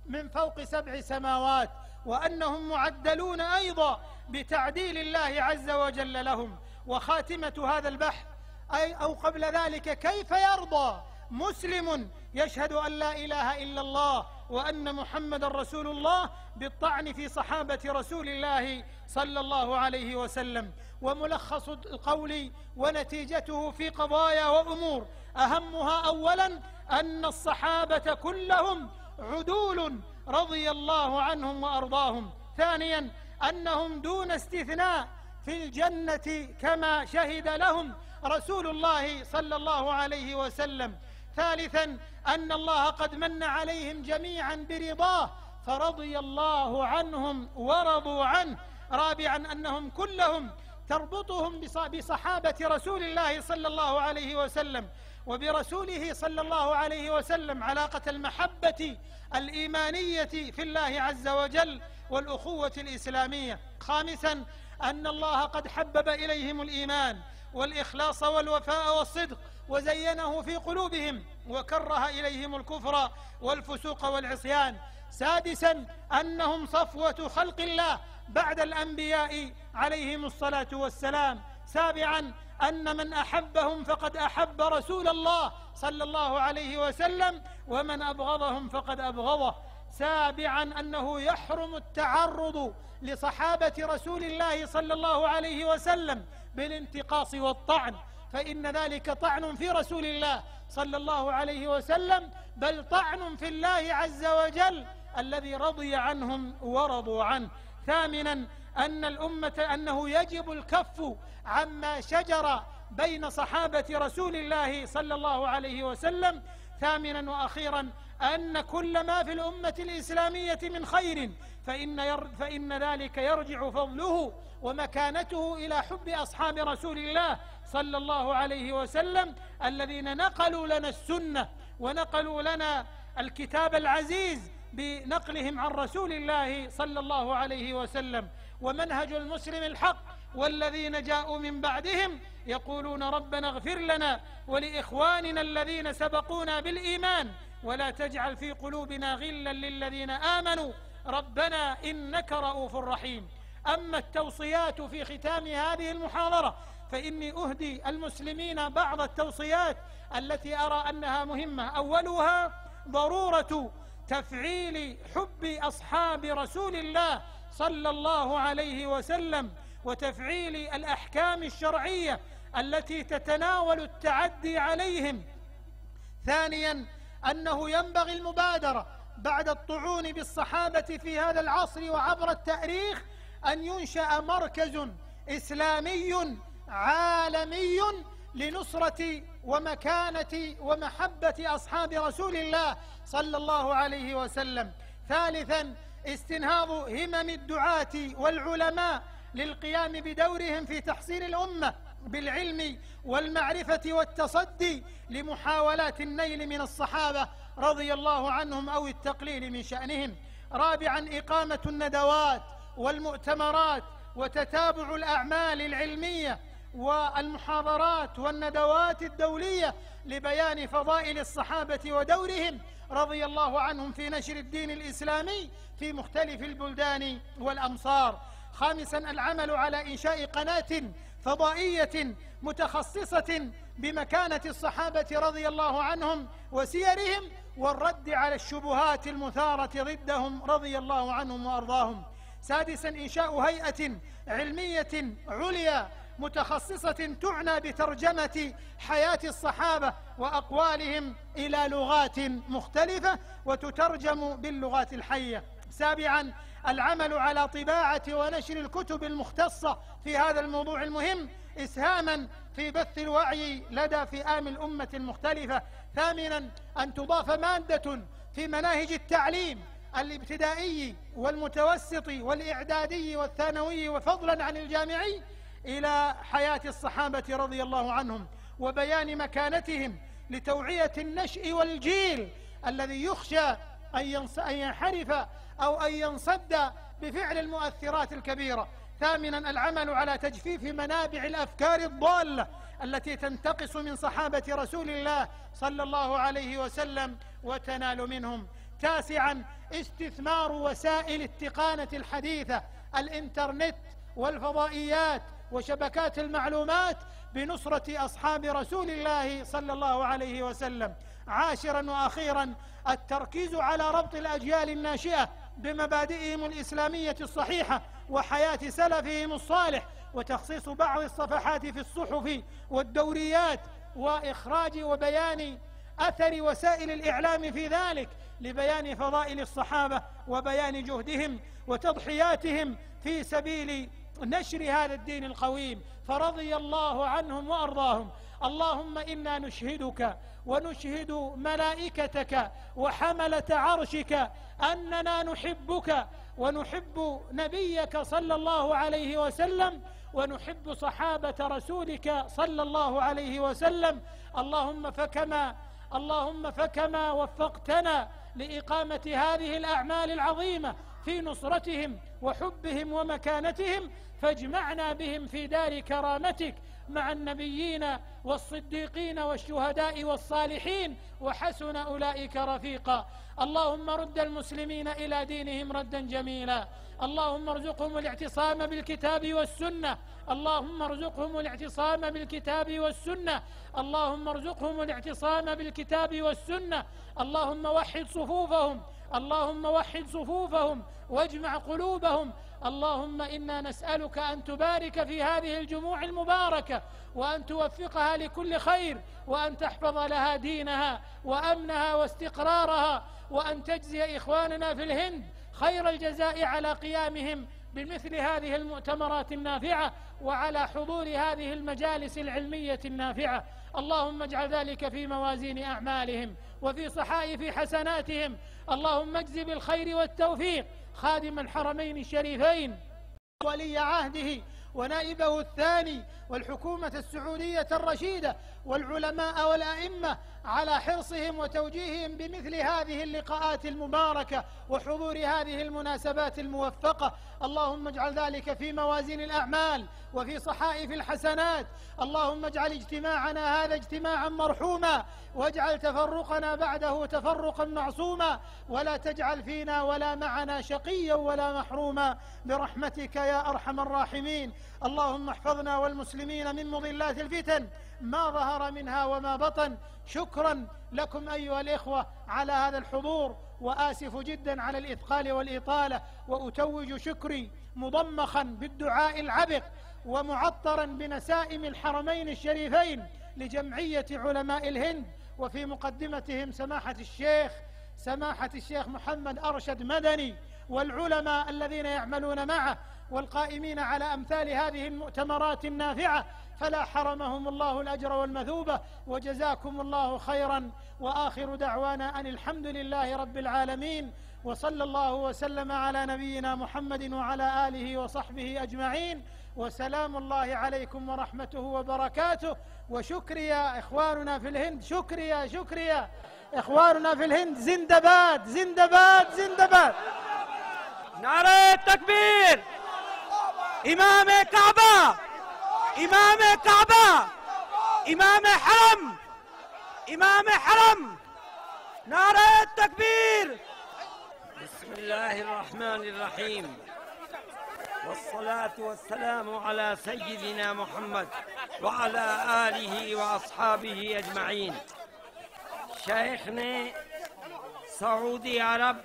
من فوق 7 سماوات، وأنهم معدلون أيضا بتعديل الله عز وجل لهم. وخاتمة هذا البحث أو قبل ذلك: كيف يرضى مسلم يشهد أن لا إله إلا الله وأن محمد رسول الله بالطعن في صحابة رسول الله صلى الله عليه وسلم؟ وملخص القول ونتيجته في قضايا وأمور، أهمها أولا أن الصحابة كلهم عدول رضي الله عنهم وأرضاهم. ثانيا أنهم دون استثناء في الجنة كما شهد لهم رسول الله صلى الله عليه وسلم. ثالثا أن الله قد من عليهم جميعا برضاه فرضي الله عنهم ورضوا عنه. رابعا أنهم كلهم تربطهم بصحابة رسول الله صلى الله عليه وسلم وبرسوله صلى الله عليه وسلم علاقة المحبة الإيمانية في الله عز وجل والأخوة الإسلامية. خامسا أن الله قد حبب إليهم الإيمان والإخلاص والوفاء والصدق وزينه في قلوبهم وكره إليهم الكفر والفسوق والعصيان. سادسا أنهم صفوة خلق الله بعد الأنبياء عليهم الصلاة والسلام. سابعا أن من أحبهم فقد أحب رسول الله صلى الله عليه وسلم ومن أبغضهم فقد أبغضه. سابعا أنه يحرم التعرض لصحابة رسول الله صلى الله عليه وسلم بالانتقاص والطعن، فإن ذلك طعن في رسول الله صلى الله عليه وسلم، بل طعن في الله عز وجل الذي رضي عنهم ورضوا عنه. ثامنا أنه يجب الكف عما شجر بين صحابة رسول الله صلى الله عليه وسلم. ثامنا وأخيرا أن كل ما في الأمة الإسلامية من خير فإن ذلك يرجع فضله ومكانته إلى حب أصحاب رسول الله صلى الله عليه وسلم الذين نقلوا لنا السنة ونقلوا لنا الكتاب العزيز بنقلهم عن رسول الله صلى الله عليه وسلم. ومنهج المسلم الحق والذين جاءوا من بعدهم يقولون ربنا اغفر لنا ولإخواننا الذين سبقونا بالإيمان ولا تجعل في قلوبنا غلا للذين آمنوا ربنا إنك رؤوف رحيم. أما التوصيات في ختام هذه المحاضرة فإني أهدي المسلمين بعض التوصيات التي أرى أنها مهمة. أولها ضرورة تفعيل حب أصحاب رسول الله صلى الله عليه وسلم وتفعيل الأحكام الشرعية التي تتناول التعدي عليهم. ثانيا أنه ينبغي المبادرة بعد الطعون بالصحابة في هذا العصر وعبر التاريخ أن ينشأ مركز إسلامي عالمي لنصرة ومكانة ومحبة أصحاب رسول الله صلى الله عليه وسلم. ثالثا استنهاض همم الدعاة والعلماء للقيام بدورهم في تحصيل الأمة بالعلم والمعرفة والتصدي لمحاولات النيل من الصحابة رضي الله عنهم أو التقليل من شأنهم. رابعا إقامة الندوات والمؤتمرات وتتابع الأعمال العلمية والمحاضرات والندوات الدولية لبيان فضائل الصحابة ودورهم رضي الله عنهم في نشر الدين الإسلامي في مختلف البلدان والأمصار. خامسا العمل على إنشاء قناة فضائية متخصصة بمكانة الصحابة رضي الله عنهم وسيرهم والرد على الشبهات المثارة ضدهم رضي الله عنهم وأرضاهم. سادسا إنشاء هيئة علمية عليا متخصصة تعنى بترجمة حياة الصحابة وأقوالهم إلى لغات مختلفة وتترجم باللغات الحية. سابعا العمل على طباعة ونشر الكتب المختصة في هذا الموضوع المهم إسهاما في بث الوعي لدى فئام الأمة المختلفة. ثامنا أن تضاف مادة في مناهج التعليم الابتدائي والمتوسط والإعدادي والثانوي وفضلا عن الجامعي إلى حياة الصحابة رضي الله عنهم وبيان مكانتهم لتوعية النشء والجيل الذي يخشى أن ينحرف أو أن ينصد بفعل المؤثرات الكبيرة. ثامنا العمل على تجفيف منابع الأفكار الضالة التي تنتقص من صحابة رسول الله صلى الله عليه وسلم وتنال منهم. تاسعا استثمار وسائل التقانة الحديثة الإنترنت والفضائيات وشبكات المعلومات بنصرة أصحاب رسول الله صلى الله عليه وسلم. عاشرا وأخيرا التركيز على ربط الأجيال الناشئة بمبادئهم الإسلامية الصحيحة وحياة سلفهم الصالح وتخصيص بعض الصفحات في الصحف والدوريات وإخراج وبيان أثر وسائل الإعلام في ذلك لبيان فضائل الصحابة وبيان جهدهم وتضحياتهم في سبيل نشر هذا الدين القويم فرضي الله عنهم وأرضاهم. اللهم إنا نشهدك ونشهد ملائكتك وحملة عرشك أننا نحبك ونحب نبيك صلى الله عليه وسلم، ونحب صحابة رسولك صلى الله عليه وسلم. اللهم فكما وفقتنا لإقامة هذه الأعمال العظيمة في نصرتهم وحبهم ومكانتهم، فاجمعنا بهم في دار كرامتك مع النبيين والصديقين والشهداء والصالحين، وحسن أولئك رفيقا. اللهم رد المسلمين إلى دينهم ردا جميلا. اللهم ارزقهم الاعتصام بالكتاب والسنة. اللهم ارزقهم الاعتصام بالكتاب والسنة. اللهم ارزقهم الاعتصام بالكتاب والسنة. اللهم وحد صفوفهم. اللهم وحد صفوفهم واجمع قلوبهم. اللهم إنا نسألك أن تبارك في هذه الجموع المباركة، وأن توفقها لكل خير، وأن تحفظ لها دينها وأمنها واستقرارها، وأن تجزي إخواننا في الهند خير الجزاء على قيامهم بمثل هذه المؤتمرات النافعة، وعلى حضور هذه المجالس العلمية النافعة. اللهم اجعل ذلك في موازين أعمالهم وفي صحائف حسناتهم. اللهم اجز بالخير والتوفيق خادم الحرمين الشريفين ولي عهده ونائبه الثاني والحكومة السعودية الرشيدة والعلماء والأئمة على حرصهم وتوجيههم بمثل هذه اللقاءات المباركة وحضور هذه المناسبات الموفقة. اللهم اجعل ذلك في موازين الأعمال وفي صحائف الحسنات. اللهم اجعل اجتماعنا هذا اجتماعا مرحوما، واجعل تفرقنا بعده تفرقا معصوما، ولا تجعل فينا ولا معنا شقيا ولا محروما برحمتك يا أرحم الراحمين. اللهم احفظنا والمسلمين من مضلات الفتن ما ظهر منها وما بطن. شكرا لكم أيها الإخوة على هذا الحضور، وآسف جدا على الإثقال والإطالة، وأتوج شكري مضمخا بالدعاء العبق ومعطرا بنسائم الحرمين الشريفين لجمعية علماء الهند، وفي مقدمتهم سماحة الشيخ محمد أرشد مدني والعلماء الذين يعملون معه والقائمين على أمثال هذه المؤتمرات النافعة، فلا حرمهم الله الأجر والمثوبة، وجزاكم الله خيرا. وآخر دعوانا أن الحمد لله رب العالمين، وصلى الله وسلم على نبينا محمد وعلى آله وصحبه أجمعين، وسلام الله عليكم ورحمته وبركاته. وشكريا إخواننا في الهند، شكريا إخواننا في الهند، زندباد زندباد زندباد. نعرہ تکبیر، امام کعبہ، امام کعبہ، امام حرم، امام حرم، نعرہ تکبیر. بسم الله الرحمن الرحيم، والصلاة والسلام على سيدنا محمد وعلى آله وأصحابه أجمعين. शेख ने सऊदी अरब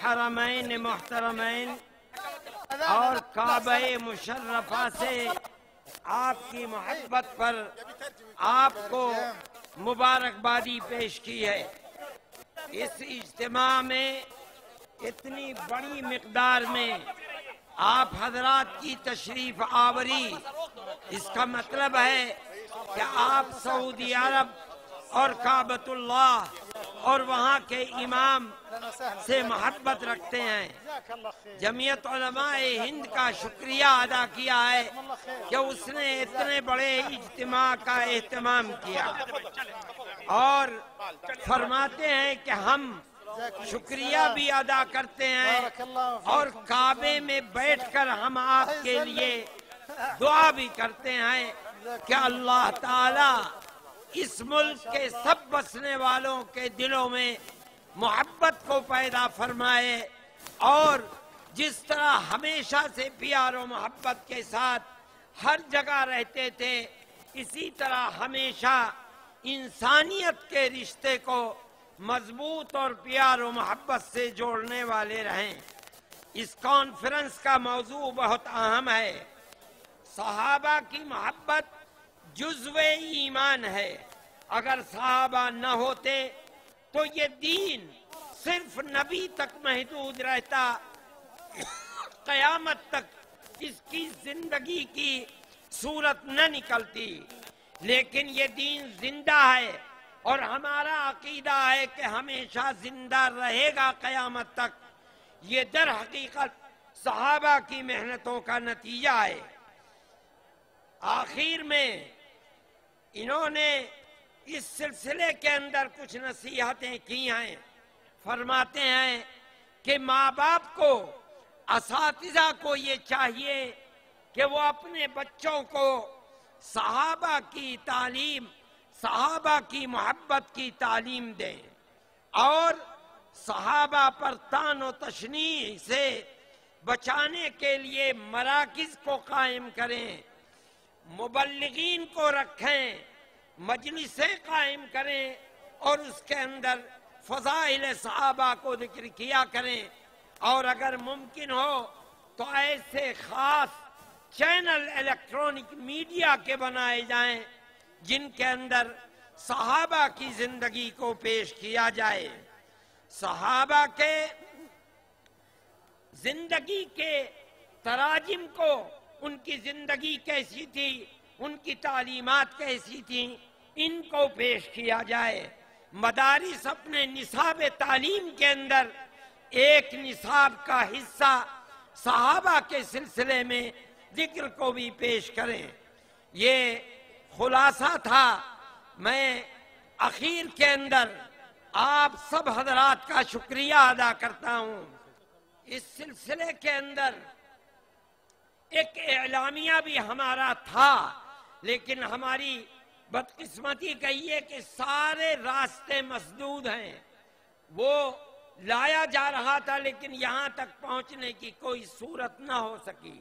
हरमैन मुहतरमैन और काबे मुशर्रफा से आपकी मोहब्बत पर आपको मुबारकबादी पेश की है। इस इज्तिमा में इतनी बड़ी मिकदार में आप हजरात की तशरीफ आवरी, इसका मतलब है कि आप सऊदी अरब और काबतुल्लाह और वहाँ के इमाम से मोहब्बत रखते हैं। जमीयत उलमाए हिंद का शुक्रिया अदा किया है कि उसने इतने बड़े इज्तिमा का एहतमाम किया, और फरमाते हैं कि हम शुक्रिया भी अदा करते हैं और काबे में बैठकर हम आपके लिए दुआ भी करते हैं कि अल्लाह ताला इस मुल्क के सब बसने वालों के दिलों में मोहब्बत को पैदा फरमाए, और जिस तरह हमेशा से प्यार और मोहब्बत के साथ हर जगह रहते थे, इसी तरह हमेशा इंसानियत के रिश्ते को मजबूत और प्यार और मोहब्बत से जोड़ने वाले रहें। इस कॉन्फ्रेंस का मौजू बहुत अहम है। सहाबा की मोहब्बत जुज़्वे ईमान है। अगर सहाबा न होते तो ये दीन सिर्फ नबी तक महदूद रहता, क़यामत तक इसकी जिंदगी की सूरत न निकलती। लेकिन ये दीन जिंदा है और हमारा अकीदा है कि हमेशा जिंदा रहेगा क़यामत तक। یہ در حقیقت صحابہ کی محنتوں کا نتیجہ ہے۔ آخر میں انہوں نے اس سلسلے کے اندر کچھ نصیحتیں کی ہیں۔ فرماتے ہیں کہ ماں باپ کو، اساتذہ کو یہ چاہیے کہ وہ اپنے بچوں کو صحابہ کی تعلیم، صحابہ کی محبت کی تعلیم دیں اور صحابہ پر طعن و تشنیع سے بچانے کے لیے مراکز کو قائم کریں، مبلغین کو رکھیں، مجلسیں قائم کریں اور اس کے اندر فضائل صحابہ کو ذکر کیا کریں، اور اگر ممکن ہو تو ایسے خاص چینل الیکٹرانک میڈیا کے بنائے جائیں جن کے اندر صحابہ کی زندگی کو پیش کیا جائے، صحابہ کے زندگی کے تراجم کو، ان کی زندگی کیسی تھی، ان کی تعلیمات کیسی تھیں، ان کو پیش کیا جائے۔ مدارس اپنے نصاب تعلیم کے اندر ایک نصاب کا حصہ صحابہ کے سلسلے میں ذکر کو بھی پیش کریں۔ یہ خلاصہ تھا۔ میں اخیر کے اندر آپ سب حضرات کا شکریہ ادا کرتا ہوں۔ اس سلسلے کے اندر ایک اعلامیہ بھی ہمارا تھا، لیکن ہماری بدقسمتی کہیے کہ سارے راستے مسدود ہیں۔ وہ لایا جا رہا تھا لیکن یہاں تک پہنچنے کی کوئی صورت نہ ہو سکی۔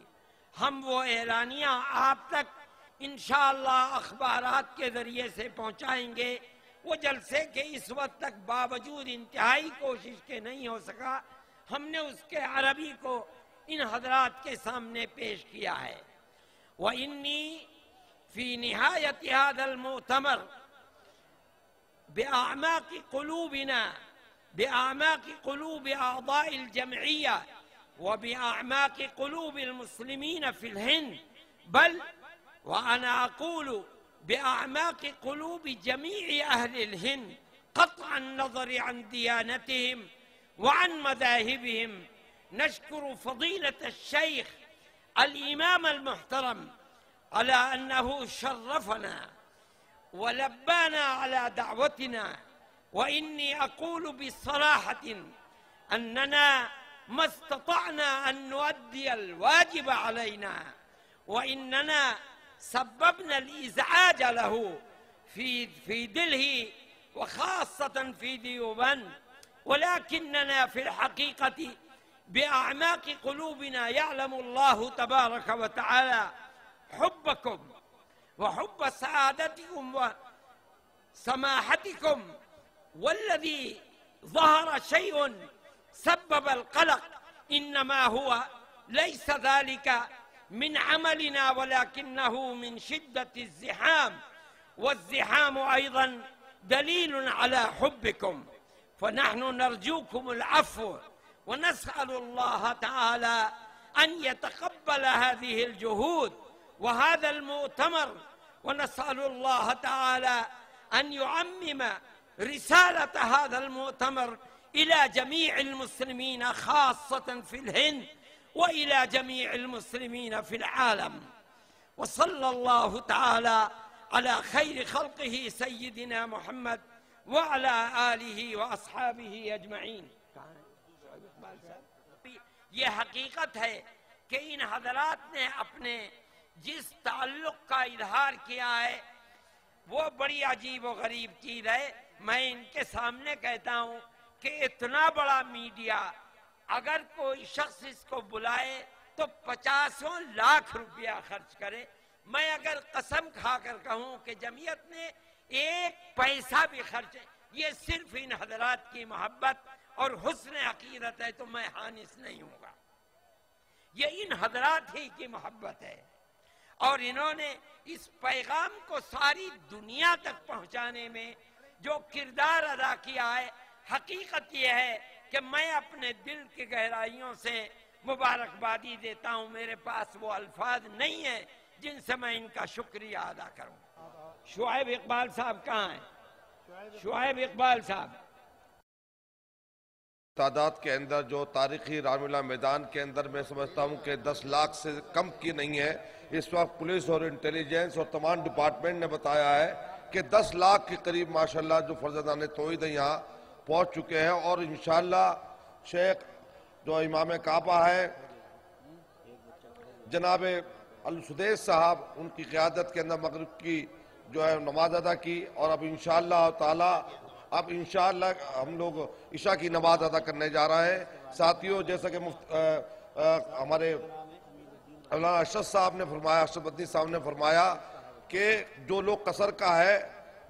ہم وہ اعلانیہ آپ تک انشاءاللہ اخبارات کے ذریعے سے پہنچائیں گے۔ وہ جلسے کے اس وقت تک باوجود انتہائی کوشش کے نہیں ہو سکا، ہم نے اس کے عربی کو ان حضرات کے سامنے پیش کیا ہے۔ وَإِنِّي فِي نِهَايَةِ هَذَا الْمُؤْتَمَرِ بِأَعْمَاقِ قُلُوبِنَا بِأَعْمَاقِ قُلُوبِ أَعْضَاءِ الْجَمْعِيَّةِ وبأعماق قلوب المسلمين في الهند، بل وأنا أقول بأعماق قلوب جميع أهل الهند قطع النظر عن ديانتهم وعن مذاهبهم. نشكر فضيلة الشيخ الإمام المحترم على أنه شرفنا ولبانا على دعوتنا، وإني أقول بصراحة أننا ما استطعنا أن نؤدي الواجب علينا، وإننا سببنا الإزعاج له في دلهي وخاصة في ديوبند، ولكننا في الحقيقة بأعماق قلوبنا يعلم الله تبارك وتعالى حبكم وحب سعادتكم وسماحتكم، والذي ظهر شيء سبب القلق إنما هو ليس ذلك من عملنا ولكنه من شدة الزحام، والزحام أيضا دليل على حبكم، فنحن نرجوكم العفو ونسأل الله تعالى أن يتقبل هذه الجهود وهذا المؤتمر، ونسأل الله تعالى أن يعمم رسالة هذا المؤتمر إلى جميع المسلمين خاصة في الهند وإلى جميع المسلمين في العالم. وصلى الله تعالى على خير خلقه سيدنا محمد وعلى آله وأصحابه أجمعين. یہ حقیقت ہے کہ ان حضرات نے اپنے جس تعلق کا اظہار کیا ہے وہ بڑی عجیب و غریب چیز ہے۔ میں ان کے سامنے کہتا ہوں کہ اتنا بڑا میڈیا اگر کوئی شخص اس کو بلائے تو 50 لاکھ روپیہ خرچ کرے۔ میں اگر قسم کھا کر کہوں کہ جمعیت نے 1 پیسہ بھی خرچ، یہ صرف ان حضرات کی محبت اور حسن عقیدت ہے تو میں حانس نہیں ہوں گا۔ یہ ان حضرات ہی کی محبت ہے، اور انہوں نے اس پیغام کو ساری دنیا تک پہنچانے میں جو کردار ادا کیا ہے، حقیقت یہ ہے کہ میں اپنے دل کی گہرائیوں سے مبارکبادی دیتا ہوں۔ میرے پاس وہ الفاظ نہیں ہیں جن سے میں ان کا شکریہ ادا کروں۔ شعیب اقبال صاحب کہاں ہیں؟ شعیب اقبال صاحب तादाद के अंदर जो तारीखी रामलीला मैदान के अंदर मैं समझता हूँ कि 10 लाख से कम की नहीं है। इस वक्त पुलिस और इंटेलिजेंस और तमाम डिपार्टमेंट ने बताया है कि 10 लाख के करीब माशाल्लाह जो फर्जदान तौहीद यहाँ पहुँच चुके हैं। और इंशाअल्लाह शेख जो इमाम काबा है जनाब अल-सुदैस साहब, उनकी क़यादत के अंदर मगरिब की जो है नमाज अदा की और अब इंशाअल्लाह ताला हम लोग इशा की नमाज अदा करने जा रहे हैं। साथियों, जैसा कि हमारे मौलाना अशरफ साहब ने फरमाया, अशरफ मदनी साहब ने फरमाया कि जो लोग कसर का है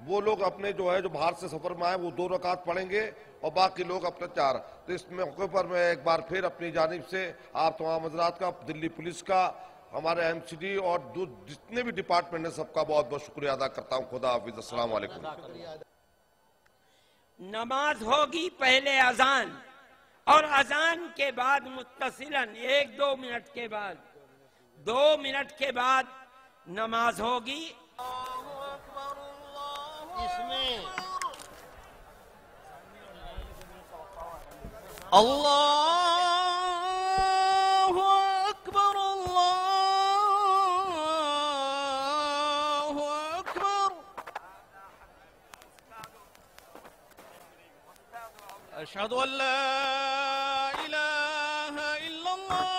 वो लोग अपने जो है जो बाहर से सफर में आए वो 2 रकात पढ़ेंगे और बाकी लोग अपने 4। तो इस मौके पर मैं एक बार फिर अपनी जानिब से आप तमाम हज़रात का, दिल्ली पुलिस का, हमारे MCD और जितने भी डिपार्टमेंट है सबका बहुत बहुत शुक्रिया अदा करता हूँ। खुदा हाफिज़, अस्सलाम वालेकुम। नमाज होगी पहले अजान और अजान के बाद मुत्तसिलन 1-2 मिनट के बाद 2 मिनट के बाद नमाज होगी। इसमें अल्लाहु अकबर, अल्लाहु अकबर। अशहदु अन ला इलाहा इल्लल्लाह,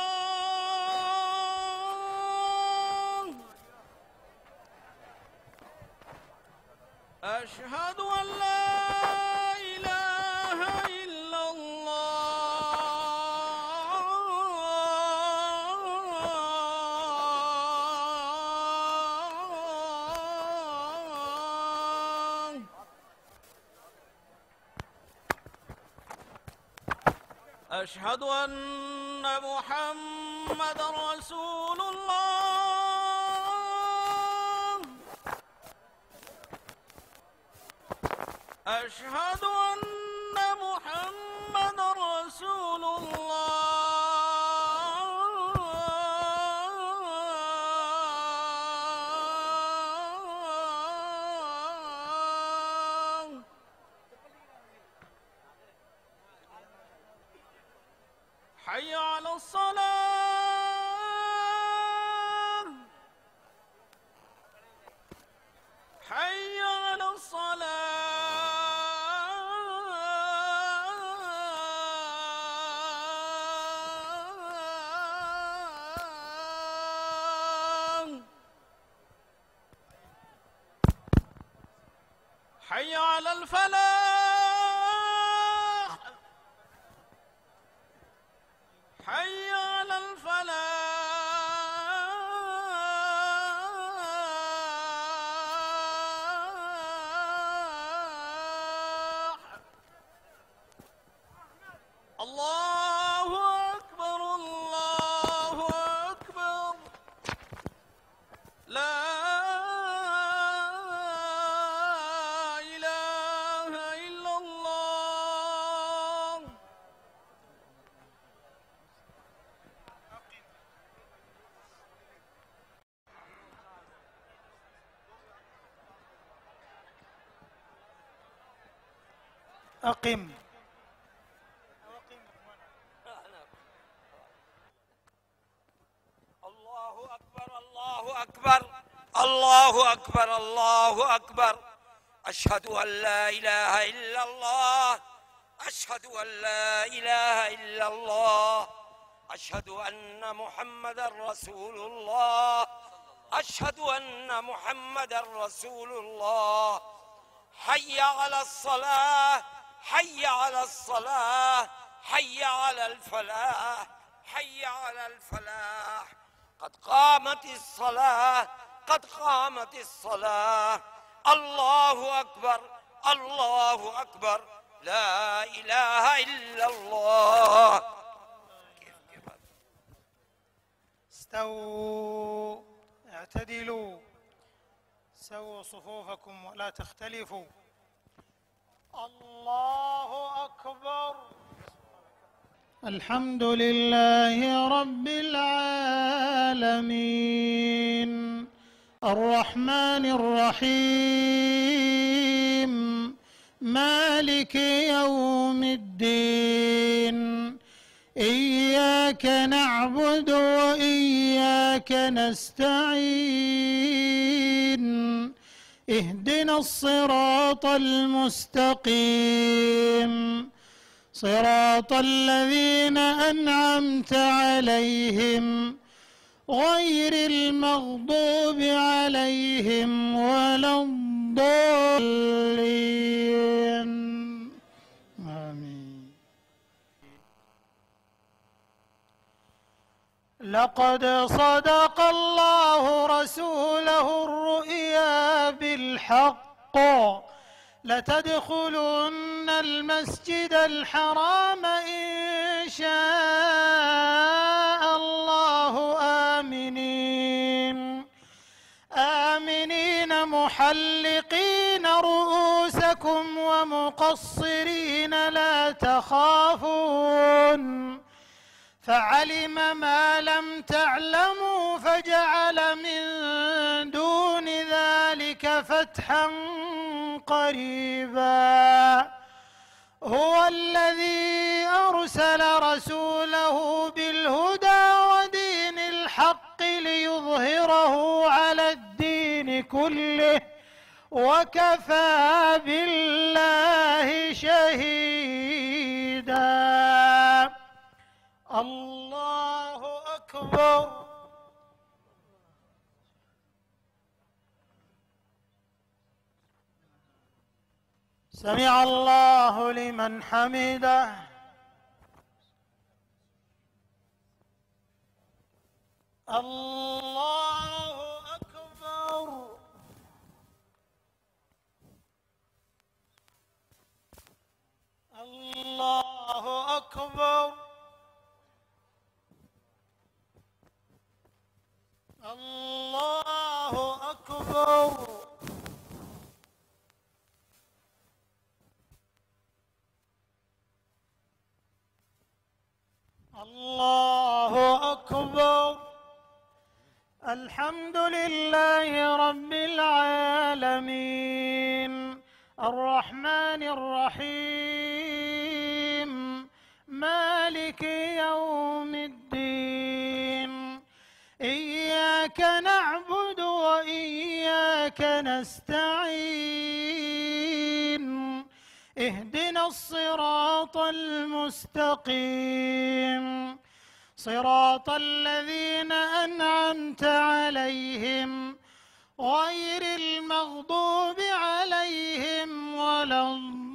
अशहदु अन ला इलाहा इल्लल्लाह, अशहदु अन्न मुहम्मदर रसूलुल्लाह, अशहदु अन्न मुहम्मदर रसूलुल्लाह। हय्य अला الصلاة, हय्य अला الصلاة, हय्य अला الفلاح, حي على الفلاح. الله أكبر، الله أكبر، لا إله إلا الله. أقم. الله أكبر، الله أكبر، الله أكبر، الله أكبر. أشهد أن لا إله إلا الله، أشهد أن لا إله إلا الله، أشهد أن محمدا رسول الله، أشهد أن محمدا رسول الله. حي على الصلاة، حي على الصلاة، حي على الفلاح، حي على الفلاح. قد قامت الصلاة، قد قامت الصلاة. الله أكبر، الله أكبر، لا إله إلا الله. استووا، اعتدلوا، سووا صفوفكم ولا تختلفوا. الله أكبر. الحمد لله رب العالمين، الرحمن الرحيم، مالك يوم الدين إياك نعبد وإياك نستعين اهدنا الصراط المستقيم صراط الذين أنعمت عليهم غير المغضوب عليهم ولا الضالين آمين. لقد صدق الله رسوله الرؤيا بالحق لتدخلن المسجد الحرام إن شاء الله آمنين محلقين رؤوسكم ومقصرين لا تخافون فعلم ما لم تعلموا فجعل من دون ذلك فتحا قريبا هو الذي أرسل رسوله بالهدى ودين الحق ليظهره على الدين كله وكفى بالله شهيدا. الله أكبر. سمع الله لمن حمده. الله أكبر. الله أكبر. الله أكبر. الله أكبر. الحمد لله رب العالمين الرحمن الرحيم مالك يوم الدين إياك نعبد وإياك نستعين اهدنا الصراط المستقيم صراط الذين أنعمت عليهم غير المغضوب عليهم ولا الضالين.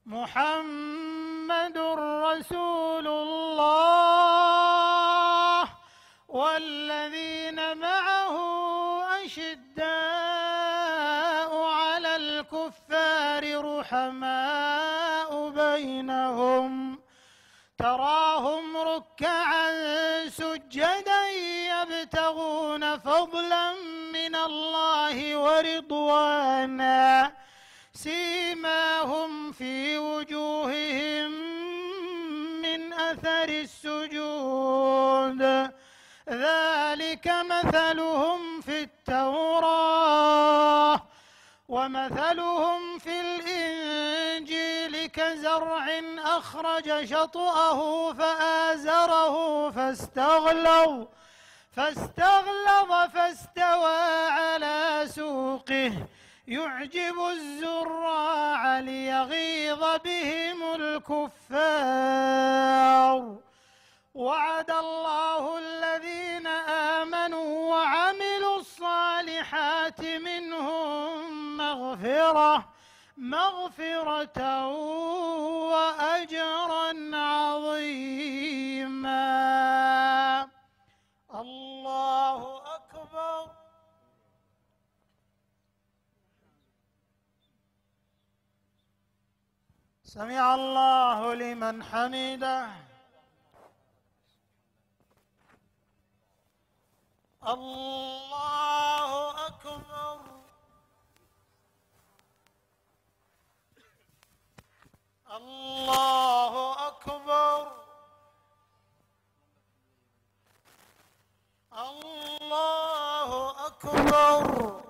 محمد رسول الله والذين معه أشداء على الكفار رحماء بينهم تراهم ركعا سجدا يبتغون فضلا من الله ورضوانا سيماهم في وجوههم من أثر السجود ذلك مثلهم في التوراة ومثلهم في الإنجيل كزرع أخرج شطأه فآزره فاستغلظ فاستوى على سوقه يعجب الزراع ليغيظ بهم الكفار. وعد الله الذين آمنوا وعملوا الصالحات منهم مغفرة وأجرا عظيما. الله أكبر. سمع الله لمن حمده. الله أكبر. الله أكبر. أكبر.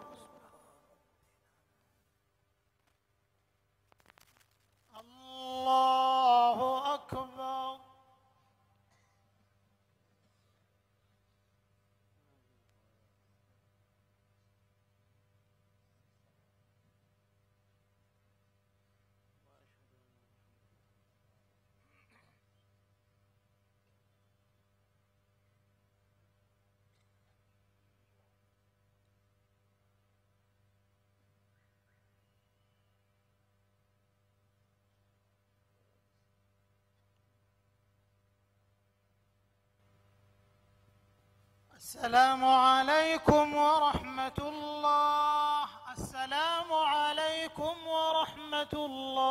الله أكبر. السلام عليكم ورحمة الله. السلام عليكم ورحمة الله.